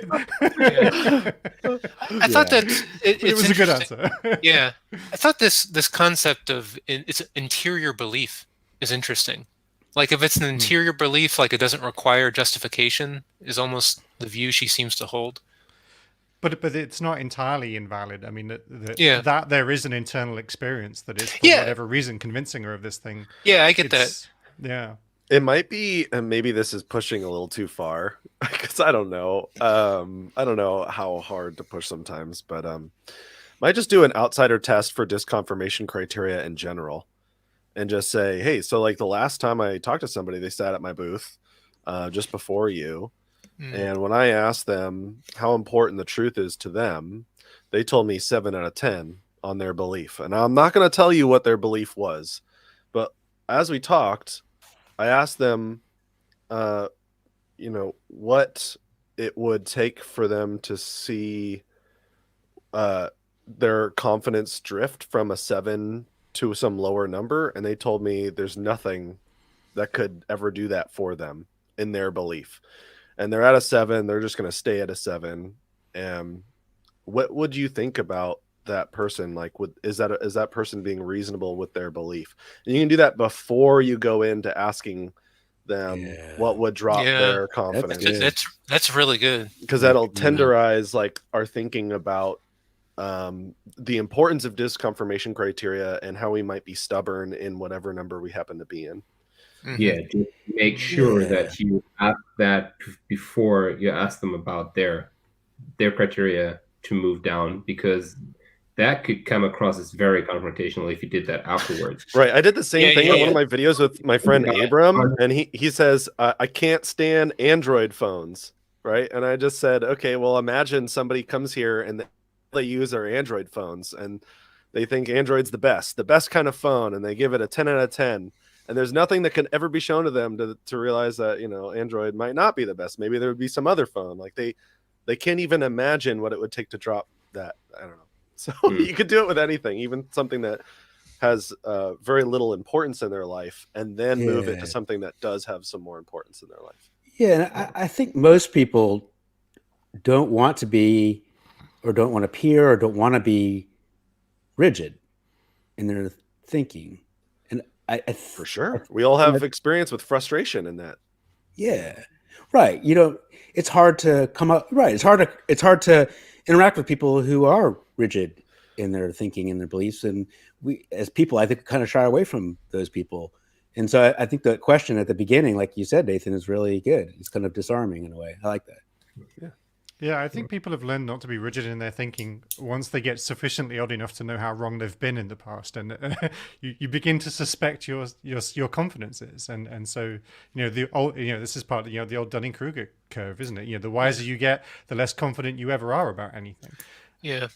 thought that it was a good answer. Yeah, I thought this concept of it's interior belief is interesting. Like if it's an interior belief, like it doesn't require justification, is almost the view she seems to hold. But it's not entirely invalid. I mean, that there is an internal experience that is, for whatever reason, convincing her of this thing. Yeah, I get that. Yeah. It might be, and maybe this is pushing a little too far, because I don't know. I don't know how hard to push sometimes, but might just do an outsider test for disconfirmation criteria in general, and just say, hey, so like the last time I talked to somebody, they sat at my booth just before you. And when I asked them how important the truth is to them, they told me 7 out of 10 on their belief. And I'm not going to tell you what their belief was, but as we talked, I asked them, what it would take for them to see their confidence drift from a 7 to some lower number. And they told me there's nothing that could ever do that for them in their belief. And they're at a 7. They're just going to stay at a 7. And what would you think about that person? Like, is that person being reasonable with their belief? And you can do that before you go into asking them what would drop their confidence. That's really good, because that'll tenderize like our thinking about the importance of disconfirmation criteria and how we might be stubborn in whatever number we happen to be in. Yeah, just make sure that you ask that before you ask them about their criteria to move down, because that could come across as very confrontational if you did that afterwards. Right. I did the same thing on one of my videos with my friend Abram, and he says, I can't stand Android phones. Right. And I just said, okay, well, imagine somebody comes here and they use their Android phones and they think Android's the best kind of phone, and they give it a 10 out of 10. And there's nothing that can ever be shown to them to realize that, Android might not be the best. Maybe there would be some other phone. Like they can't even imagine what it would take to drop that. I don't know. So you could do it with anything, even something that has very little importance in their life, and then move it to something that does have some more importance in their life. Yeah, and I think most people don't want to be, or don't want to appear, or don't want to be rigid in their thinking. And for sure, we all have experience with frustration in that. Yeah, right. It's hard to come up. Right, it's hard to interact with people who are rigid in their thinking and their beliefs, and we, as people, I think, kind of shy away from those people. And so I think the question at the beginning, like you said, Nathan, is really good. It's kind of disarming in a way. I like that. Yeah, I think people have learned not to be rigid in their thinking once they get sufficiently old enough to know how wrong they've been in the past, and you begin to suspect your confidences, and so this is part of the old Dunning-Kruger curve, isn't it? The wiser you get, the less confident you ever are about anything. Yeah,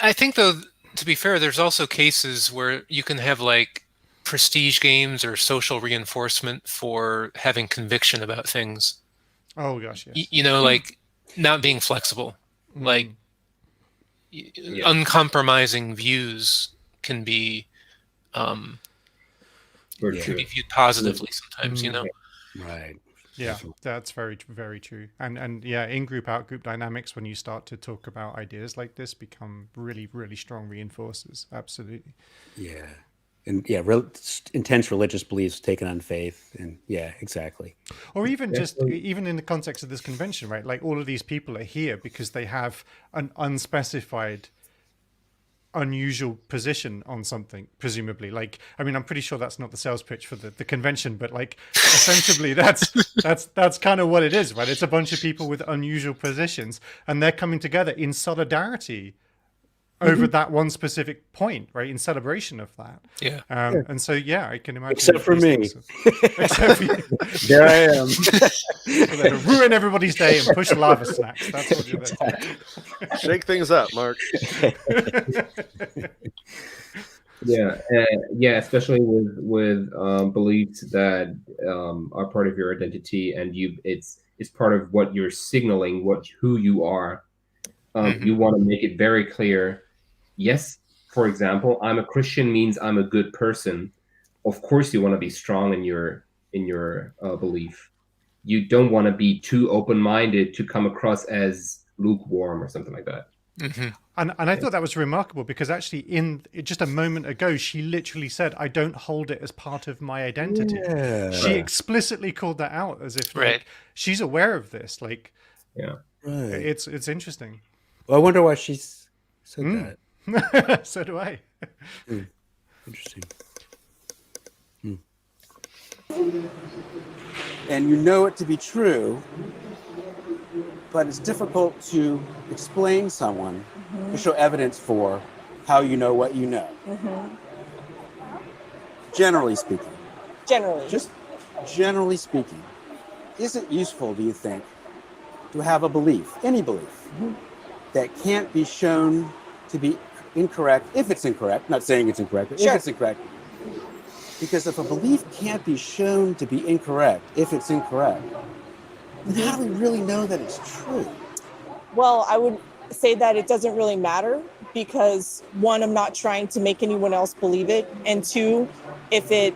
I think though, to be fair, there's also cases where you can have like prestige games or social reinforcement for having conviction about things. Oh gosh, yes. Like not being flexible, like uncompromising views can be viewed positively sometimes. Right. Yeah, that's very, very true. And in-group, out-group dynamics, when you start to talk about ideas like this, become really, really strong reinforcers. Absolutely. Yeah. And intense religious beliefs taken on faith. And exactly. Or even even in the context of this convention, right? Like all of these people are here because they have an unspecified, unusual position on something, presumably. Like, I mean, I'm pretty sure that's not the sales pitch for the convention, but like ostensibly that's kind of what it is, right? It's a bunch of people with unusual positions, and they're coming together in solidarity over that one specific point, right? In celebration of that. Yeah. And so, I can imagine. Except for me. Except for you. There I am. To ruin everybody's day and push lava snacks. That's what you're there to. Shake things up, Mark. Especially with beliefs that are part of your identity, and it's part of what you're signaling, who you are. You want to make it very clear. Yes, for example, I'm a Christian means I'm a good person. Of course, you want to be strong in your belief. You don't want to be too open-minded to come across as lukewarm or something like that. Mm-hmm. And I thought that was remarkable, because actually in just a moment ago, she literally said, I don't hold it as part of my identity. Yeah. She explicitly called that out as if she's aware of this. Like, it's interesting. Well, I wonder why she said that. So do I. Interesting. And you know it to be true, but it's difficult to explain someone, to show evidence for how you know what you know. Generally speaking. Generally. Just generally speaking. Is it useful, do you think, to have a belief, any belief, that can't be shown to be incorrect if it's incorrect. Not saying it's incorrect, but if it's incorrect. Because if a belief can't be shown to be incorrect if it's incorrect, then how do we really know that it's true? Well, I would say that it doesn't really matter because, one, I'm not trying to make anyone else believe it. And two, if it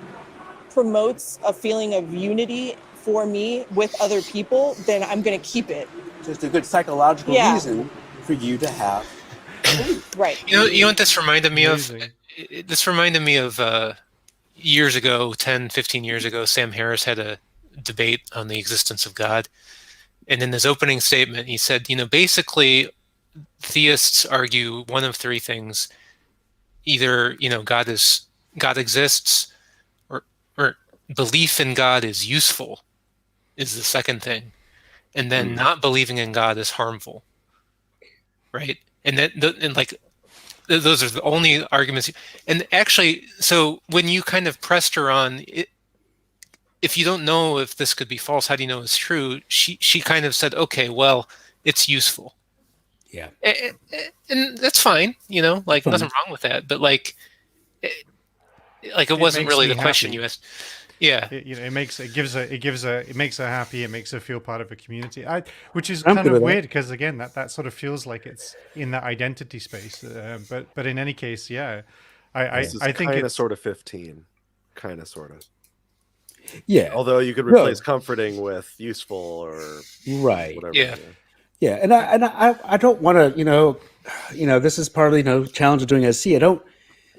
promotes a feeling of unity for me with other people, then I'm going to keep it. Just a good psychological reason for you to have belief. Right. You know what this reminded me of? This reminded me of years ago, 10, 15 years ago, Sam Harris had a debate on the existence of God. And in his opening statement, he said, basically, theists argue one of three things. Either, God exists, or belief in God is useful, is the second thing. And then not believing in God is harmful. Right? And those are the only arguments. And actually, so when you kind of pressed her on it, if you don't know if this could be false, how do you know it's true? She kind of said, okay, well, it's useful. Yeah. And that's fine, nothing wrong with that. But it wasn't really the question you asked. Yeah. It makes her happy. It makes her feel part of a community. Which is kind of weird because again, that sort of feels like it's in that identity space. But in any case, yeah, I think it's sort of 15, kind of sort of. Yeah. Although you could replace comforting with useful or whatever. Yeah. Yeah. And I don't want to, this is partly challenge of doing SC. I don't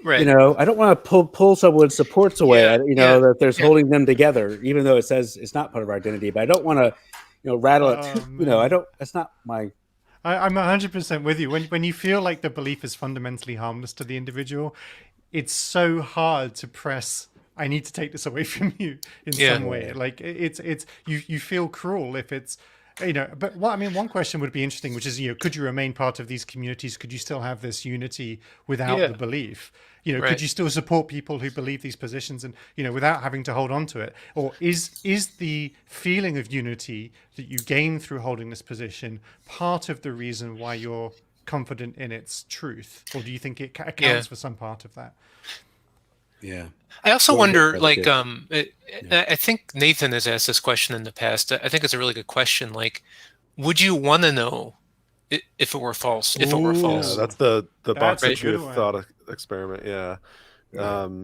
want to pull someone's supports away. That there's holding them together, even though it says it's not part of our identity. But I don't want to, rattle it. I don't. That's not my. I'm 100% with you. When you feel like the belief is fundamentally harmless to the individual, it's so hard to press. I need to take this away from you in some way. Like it's you feel cruel if it's. But one question would be interesting, which is, could you remain part of these communities? Could you still have this unity without the belief? Could you still support people who believe these positions and, without having to hold on to it? Or is the feeling of unity that you gain through holding this position part of the reason why you're confident in its truth? Or do you think it accounts for some part of that? Yeah. I also wonder, I think Nathan has asked this question in the past. I think it's a really good question. Would you want to know if it were false? If it were false, that's the box of truth thought experiment. Yeah.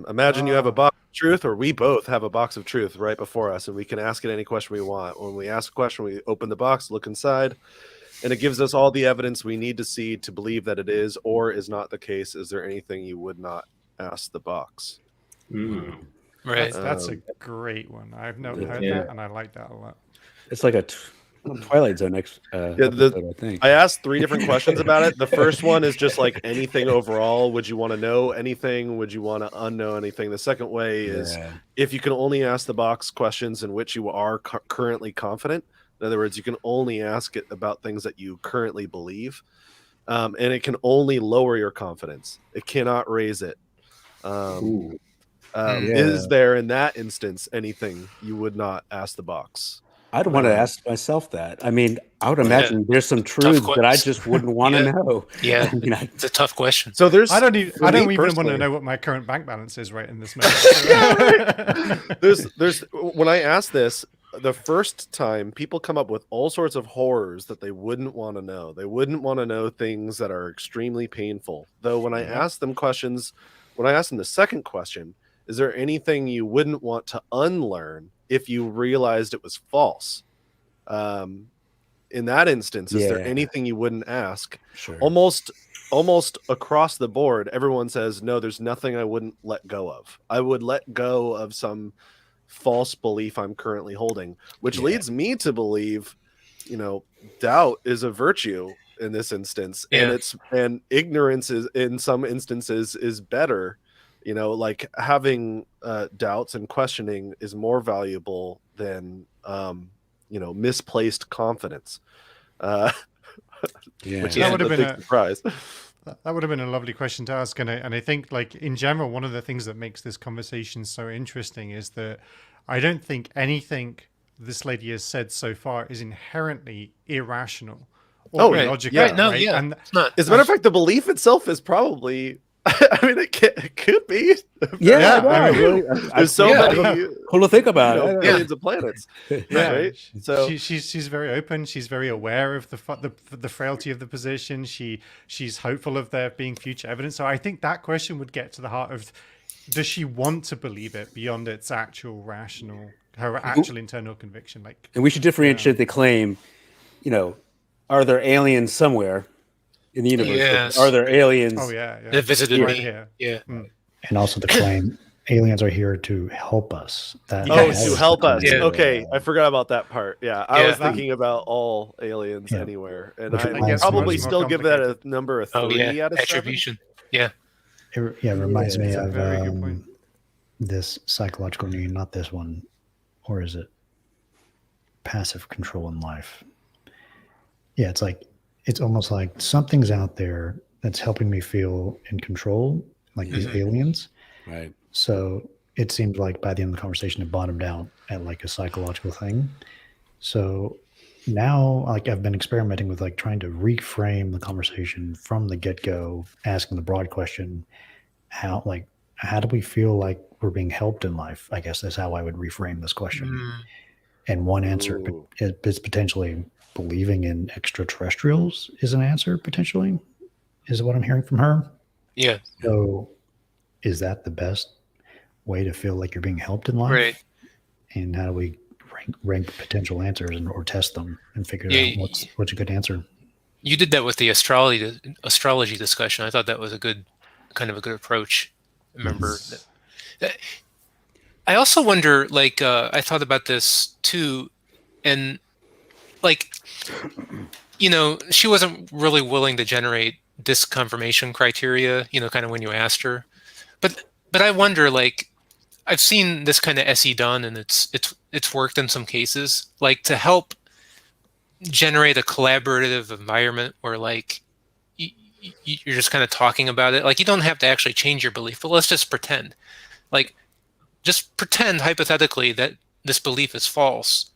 Imagine you have a box of truth, or we both have a box of truth right before us, and we can ask it any question we want. When we ask a question, we open the box, look inside, and it gives us all the evidence we need to see to believe that it is or is not the case. Is there anything you would not ask the box? Right. That's a great one. I've never heard that, and I like that a lot. It's like a Twilight Zone episode, I think. I asked 3 different questions about it. The first one is just like anything overall. Would you want to know anything? Would you want to unknow anything? The second way is if you can only ask the box questions in which you are currently confident. In other words, you can only ask it about things that you currently believe, and it can only lower your confidence. It cannot raise it. Is there in that instance anything you would not ask the box? I'd want to ask myself that. I mean, I would imagine there's some truths that I just wouldn't want to know. Yeah, it's a tough question. So I don't even want to know what my current bank balance is right in this moment. There's when I ask this the first time, people come up with all sorts of horrors that they wouldn't want to know. They wouldn't want to know things that are extremely painful. Though when I ask them questions, when I ask them the second question, is there anything you wouldn't want to unlearn if you realized it was false? In that instance, is there anything you wouldn't ask? Sure. Almost across the board, everyone says, no, there's nothing I wouldn't let go of. I would let go of some false belief I'm currently holding, which leads me to believe, doubt is a virtue in this instance. And ignorance is in some instances is better. Like having doubts and questioning is more valuable than misplaced confidence. Which is a big surprise. That would have been a lovely question to ask, and I think, in general, one of the things that makes this conversation so interesting is that I don't think anything this lady has said so far is inherently irrational Oh, or right. illogical. Yeah. No, right? yeah. And It's not. As a matter of fact, the belief itself is probably. I mean, it could be. Yeah, Yeah, I mean, really, There's so many. cool to think about. You know, I don't know. billions of planets. yeah, Right. So she's very open. She's very aware of the frailty of the position. She's hopeful of there being future evidence. So I think that question would get to the heart of, does she want to believe it beyond its actual her actual internal conviction? Like, And we should differentiate the claim, are there aliens somewhere in the universe? Yes. Are there aliens? oh yeah, That visited right me. here. Yeah. And also the claim aliens are here to help us. That Oh, Yes. to is the help us. claim. Yeah. Okay, I forgot about that part. Yeah, I Yeah. was thinking about all aliens Yeah. anywhere, and Which I reminds probably me- still give that a number of 3 Oh yeah. out of 7. Attribution. Yeah. It reminds Yeah, me it's a of very good point. this psychological need, not this one, or is it passive control in life? Yeah, it's almost like something's out there that's helping me feel in control, like these aliens. Right. So it seemed like by the end of the conversation, it bottomed out at like a psychological thing. So now, like, I've been experimenting with like trying to reframe the conversation from the get-go, asking the broad question, how do we feel like we're being helped in life? I guess that's how I would reframe this question. Mm. And one answer Ooh. is potentially believing in extraterrestrials is an answer, potentially, is what I'm hearing from her. Yeah. So is that the best way to feel like you're being helped in life? Right. And how do we rank potential answers or test them and figure Yeah, out what's a good answer? You did that with the astrology discussion. I thought that was a good approach. Remember, I also wonder, like, I thought about this too, and like, she wasn't really willing to generate disconfirmation criteria, kind of when you asked her, but I wonder, like, I've seen this kind of SE done, and it's worked in some cases, like to help generate a collaborative environment where, like, you're just kind of talking about it. Like, you don't have to actually change your belief, but let's just pretend, like, just pretend hypothetically that this belief is false,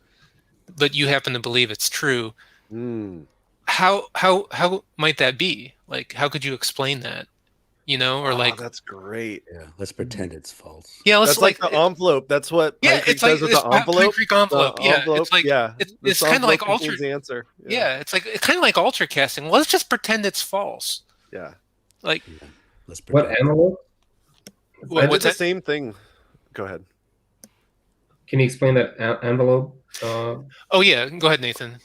but you happen to believe it's true. Mm. How might that be? Like, how could you explain that? Or like, that's great. Yeah. Let's pretend it's false. yeah, let's That's like the envelope. That's what yeah, Pine Creek it's like does with this the envelope. Pine Creek envelope. The Yeah, envelope, it's like yeah. it's This kind of like envelope contains alter. the answer. Yeah, it's kind of like alter casting. Let's just pretend it's false. Yeah. Like, Let's What pretend. envelope? I did what's the that? same thing. Go ahead. Can you explain that envelope? Oh yeah, go ahead, Nathan.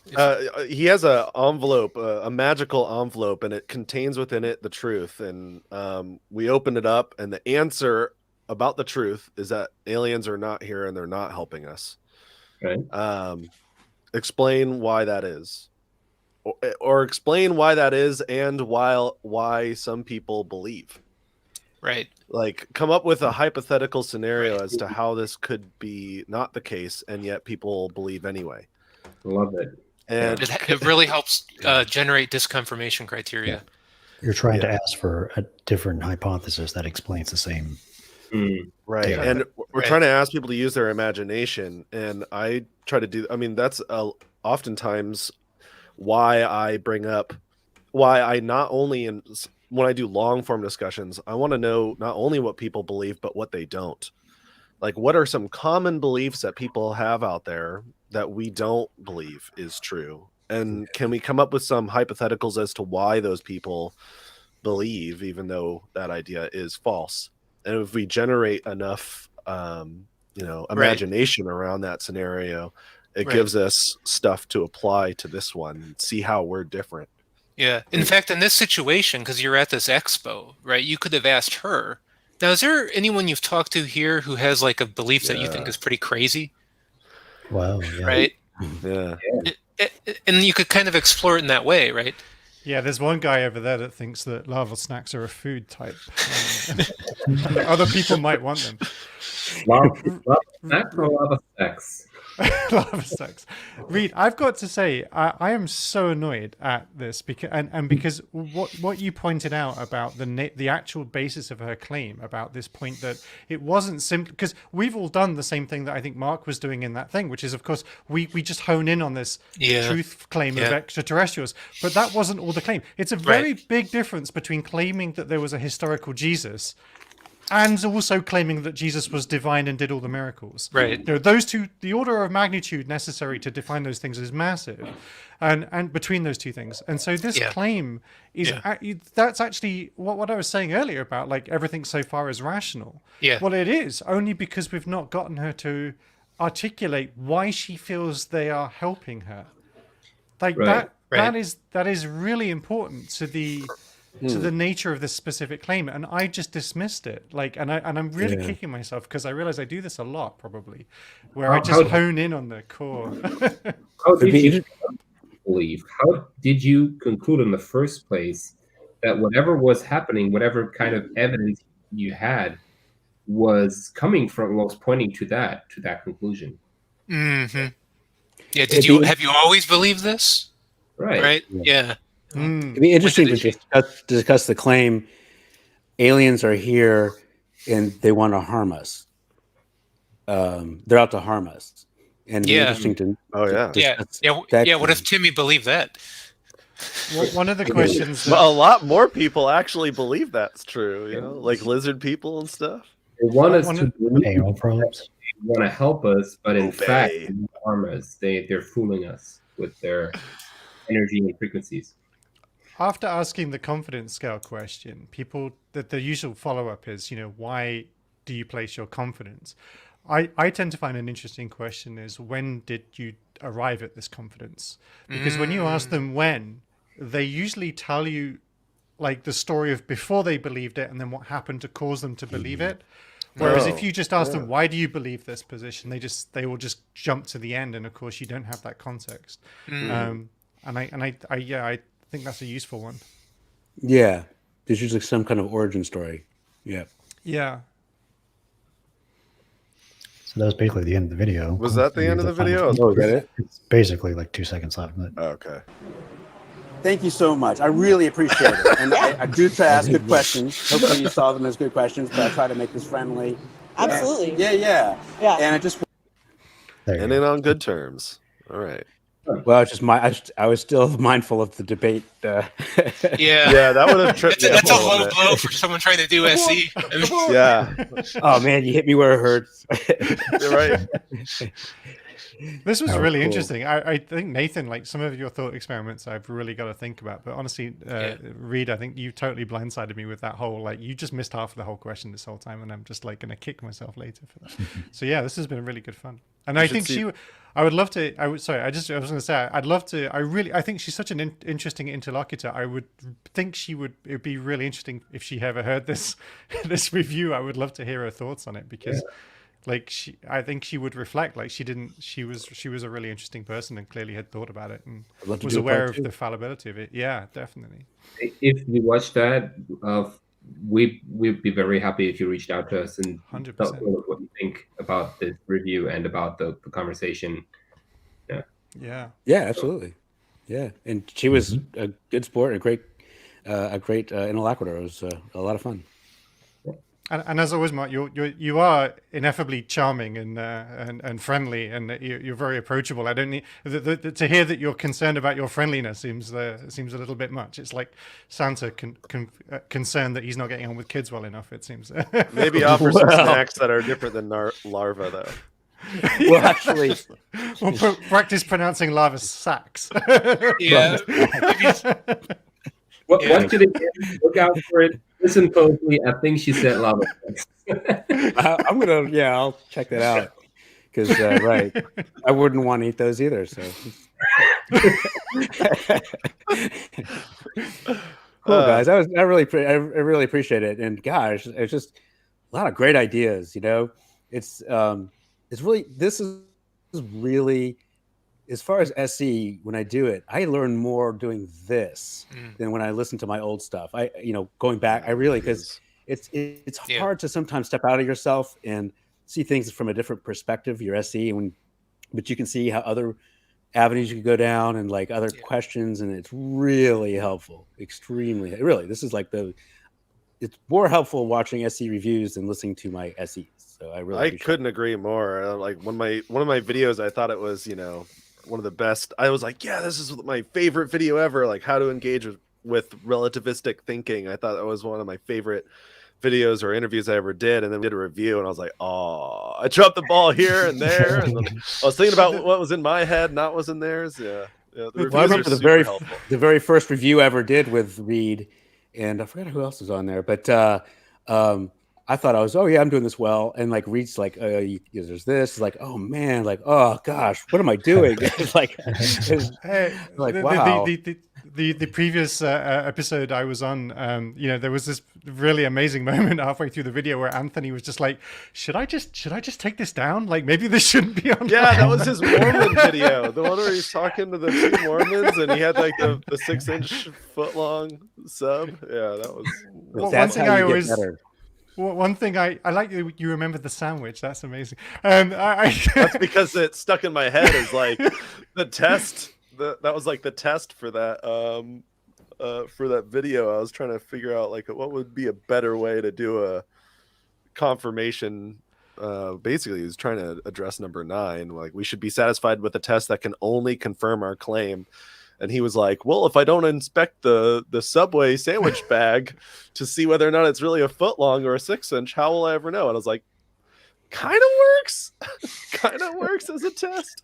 He has a envelope, a magical envelope, and it contains within it the truth. And we opened it up, and the answer about the truth is that aliens are not here and they're not helping us. Right. Explain why that is, or explain why that is, and why some people believe. Right. Like, come up with a hypothetical scenario as to how this could be not the case, and yet people believe anyway. Love it. And It really helps generate disconfirmation criteria. You're trying to ask for a different hypothesis that explains the same. right, Yeah. and we're Right. trying to ask people to use their imagination, and I try to do. I mean, that's oftentimes why I not only when I do long form discussions, I want to know not only what people believe, but what they don't. Like, what are some common beliefs that people have out there that we don't believe is true? And can we come up with some hypotheticals as to why those people believe, even though that idea is false? And if we generate enough, imagination around that scenario, it Right. gives us stuff to apply to this one and see how we're different. Yeah. In fact, in this situation, because you're at this expo, right, you could have asked her. Now, is there anyone you've talked to here who has like a belief that you think is pretty crazy, Wow. Yeah. right? Yeah. And you could kind of explore it in that way, right? Yeah, there's one guy over there that thinks that lava snacks are a food type. And other people might want them. Love snacks or love sex? Lava sucks. Reid, I've got to say, I am so annoyed at this because what you pointed out about the actual basis of her claim about this point that it wasn't simply because we've all done the same thing that I think Mark was doing in that thing, which is of course we just hone in on this truth claim of extraterrestrials, but that wasn't all the claim. It's a very big difference between claiming that there was a historical Jesus and also claiming that Jesus was divine and did all the miracles. Right. Those two, the order of magnitude necessary to define those things is massive, and between those two things. And so this claim is that's actually what I was saying earlier about like everything so far is rational. Yeah. Well, it is only because we've not gotten her to articulate why she feels they are helping her. Like that is really important to the nature of this specific claim, and I just dismissed it. Like, and I'm really kicking myself because I realize I do this a lot, probably, where I just hone in on the core. How did you believe? How did you conclude in the first place that whatever was happening, whatever kind of evidence you had, was coming from, was pointing to that conclusion? Mm-hmm. Yeah. Have you always believed this? Right. Yeah. It'd be interesting to discuss the claim aliens are here and they want to harm us. They're out to harm us. And it'd be interesting to what if Timmy believed that? Well, one of the questions a lot more people actually believe that's true, you know, like lizard people and stuff. They want us to believe they want to help us, but in fact they harm us. They're fooling us with their energy and frequencies. After asking the confidence scale question, the usual follow-up is, why do you place your confidence? I tend to find an interesting question is, when did you arrive at this confidence? Because when you ask them when, they usually tell you like the story of before they believed it and then what happened to cause them to believe it. Whereas if you just ask them, why do you believe this position? They will just jump to the end. And of course you don't have that context. And I think that's a useful one. Yeah. There's usually some kind of origin story. Yeah. Yeah. So that was basically the end of the video. Was that the end of the video? Oh, is that it? It's basically like 2 seconds left. Okay. Thank you so much. I really appreciate it. And I do try to ask good questions. Hopefully you saw them as good questions, but I try to make this friendly. Absolutely. Yeah. And I just... And in on good terms. All right. Well, it's just I was still mindful of the debate. Yeah, that would have tripped me up. That's a low blow for someone trying to do SE. Yeah. Oh man, you hit me where it hurts. You're right. This was really interesting. I think, Nathan, like some of your thought experiments I've really got to think about. But honestly, Reid, I think you totally blindsided me with that whole, like, you just missed half of the whole question this whole time. And I'm just like going to kick myself later for that. So yeah, this has been really good fun. And I think I would love to, I was going to say, I'd love to, I think she's such an interesting interlocutor. I would think it would be really interesting if she ever heard this review. I would love to hear her thoughts on it because like I think she would reflect like she was a really interesting person and clearly had thought about it and was aware of the fallibility of it. Yeah, definitely. If you watch that, we'd be very happy if you reached out to us and 100%. tell us what you think about the review and about the conversation. Yeah, absolutely. Yeah, and she was a good sport, a great interlocutor. It was a lot of fun. And as always, Mark, you are ineffably charming and friendly, and you're very approachable. I don't need to hear that you're concerned about your friendliness. Seems a little bit much. It's like Santa concerned that he's not getting on with kids well enough. It seems. Maybe offer some snacks that are different than larva, though. Well, actually, we'll practice pronouncing lava sacks. Yeah. What should it get? Look out for it. Listen closely. I think she said lava. I'll check that out because right, I wouldn't want to eat those either. So cool, guys. I really appreciate it, and gosh, it's just a lot of great ideas. You know, it's really this is really. As far as SE, when I do it, I learn more doing this than when I listen to my old stuff. Going back, I really, because it's hard to sometimes step out of yourself and see things from a different perspective. Your SE, when but you can see how other avenues you could go down and like other questions, and it's really helpful. Extremely, really. This is like it's more helpful watching SE reviews than listening to my SEs. So I couldn't agree more. Like one of my videos, I thought it was, one of the best. I was like, yeah, this is my favorite video ever. Like how to engage with relativistic thinking. I thought that was one of my favorite videos or interviews I ever did. And then we did a review and I was like, oh, I dropped the ball here and there. And then I was thinking about what was in my head, not was in theirs. Yeah. The well, I remember the very first review I ever did with Reid, and I forgot who else was on there, but I thought I was, I'm doing this well. And like Reid's like, there's this. It's like, oh man, like, oh gosh, what am I doing? It's like, wow. The previous episode I was on, there was this really amazing moment halfway through the video where Anthony was just like, should I just take this down? Like maybe this shouldn't be on. Yeah, that was his Mormon video, the one where he's talking to the two Mormons and he had like the 6-inch foot-long sub. Yeah, that was. One thing I always. One thing I like you remember the sandwich. That's amazing. That's because it stuck in my head as like the test. That was like the test for that video. I was trying to figure out like what would be a better way to do a confirmation. Basically, he was trying to address number 9. Like we should be satisfied with a test that can only confirm our claim. And he was like, well, if I don't inspect the Subway sandwich bag to see whether or not it's really a foot long or a 6-inch, how will I ever know? And I was like, kind of works. Kind of works as a test.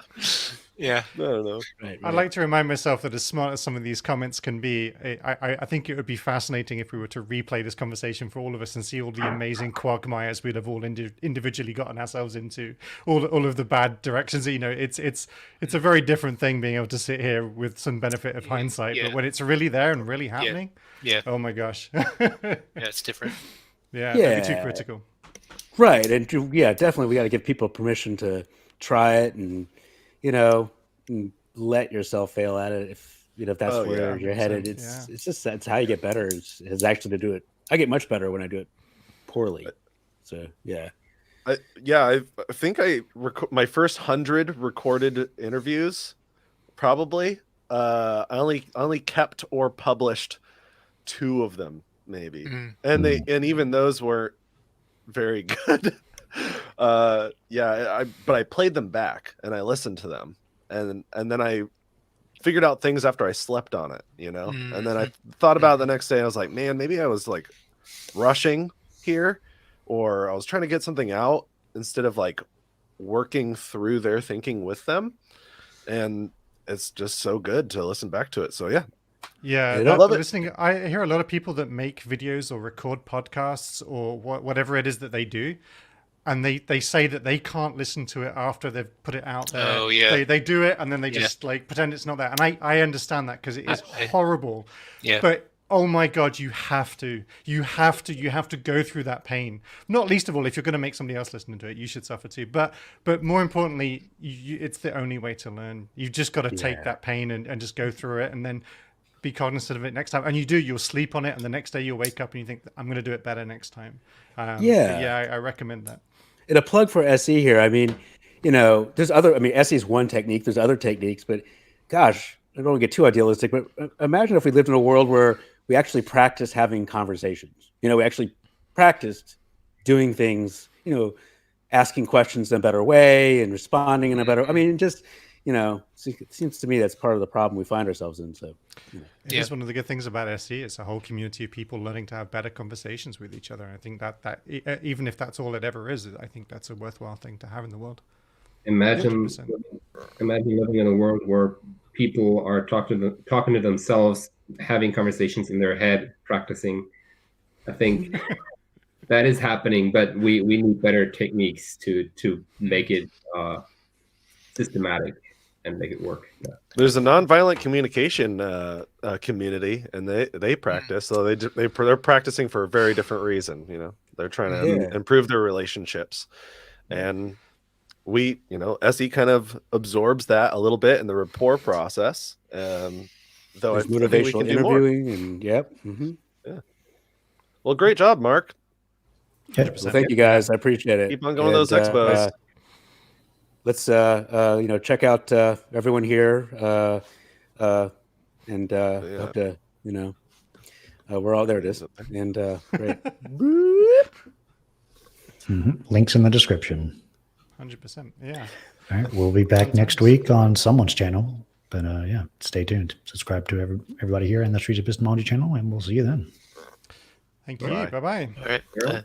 Yeah. I don't know. Right. I like to remind myself that as smart as some of these comments can be, I think it would be fascinating if we were to replay this conversation for all of us and see all the amazing quagmires we'd have all individually gotten ourselves into, all of the bad directions. It's a very different thing being able to sit here with some benefit of hindsight, but when it's really there and really happening, oh my gosh. It's different. Don't be too critical. Right, and definitely we got to give people permission to try it and let yourself fail at it if that's where you're headed. It's just that's how you get better. Is actually to do it. I get much better when I do it poorly. So I think my first 100 recorded interviews, probably. I only kept or published 2 of them, maybe, and even those weren't very good. But I played them back and I listened to them, and then I figured out things after I slept on it, and then I thought about it the next day and I was like, man, maybe I was like rushing here, or I was trying to get something out instead of like working through their thinking with them. And it's just so good to listen back to it. So I love it. Listening, I hear a lot of people that make videos or record podcasts or whatever it is that they do, and they say that they can't listen to it after they've put it out there. Oh yeah, they do it and then they just like pretend it's not there. And I understand that because it is horrible. Yeah, but oh my God, you have to go through that pain. Not least of all, if you're going to make somebody else listen to it, you should suffer too. But more importantly, it's the only way to learn. You've just got to take that pain and just go through it, and then be cognizant of it next time. And you'll sleep on it, and the next day you'll wake up and you think, I'm going to do it better next time. I recommend that. And a plug for SE here. I mean, there's SE is one technique. There's other techniques, but gosh, I don't want to get too idealistic, but imagine if we lived in a world where we actually practice having conversations. We actually practiced doing things, asking questions in a better way and responding in a better, it seems to me that's part of the problem we find ourselves in. So it is one of the good things about SE. It's a whole community of people learning to have better conversations with each other. I think that even if that's all it ever is, I think that's a worthwhile thing to have in the world. Imagine living in a world where people are talking to themselves, having conversations in their head, practicing. I think that is happening, but we need better techniques to make it systematic and make it work. There's a nonviolent communication community, and they practice. So they're practicing for a very different reason. They're trying to improve their relationships, and we, SE kind of absorbs that a little bit in the rapport process. Though there's motivational interviewing and Well, great job, Mark. Well, thank you guys. I appreciate it. Keep on going those expos. let's check out everyone here, and hope to we're all there. It is, and great. Links in the description. 100%. Yeah. All right, we'll be back next week on someone's channel. But stay tuned. Subscribe to everybody here in the Streets Epistemology channel, and we'll see you then. Thank you. Bye-bye. All right.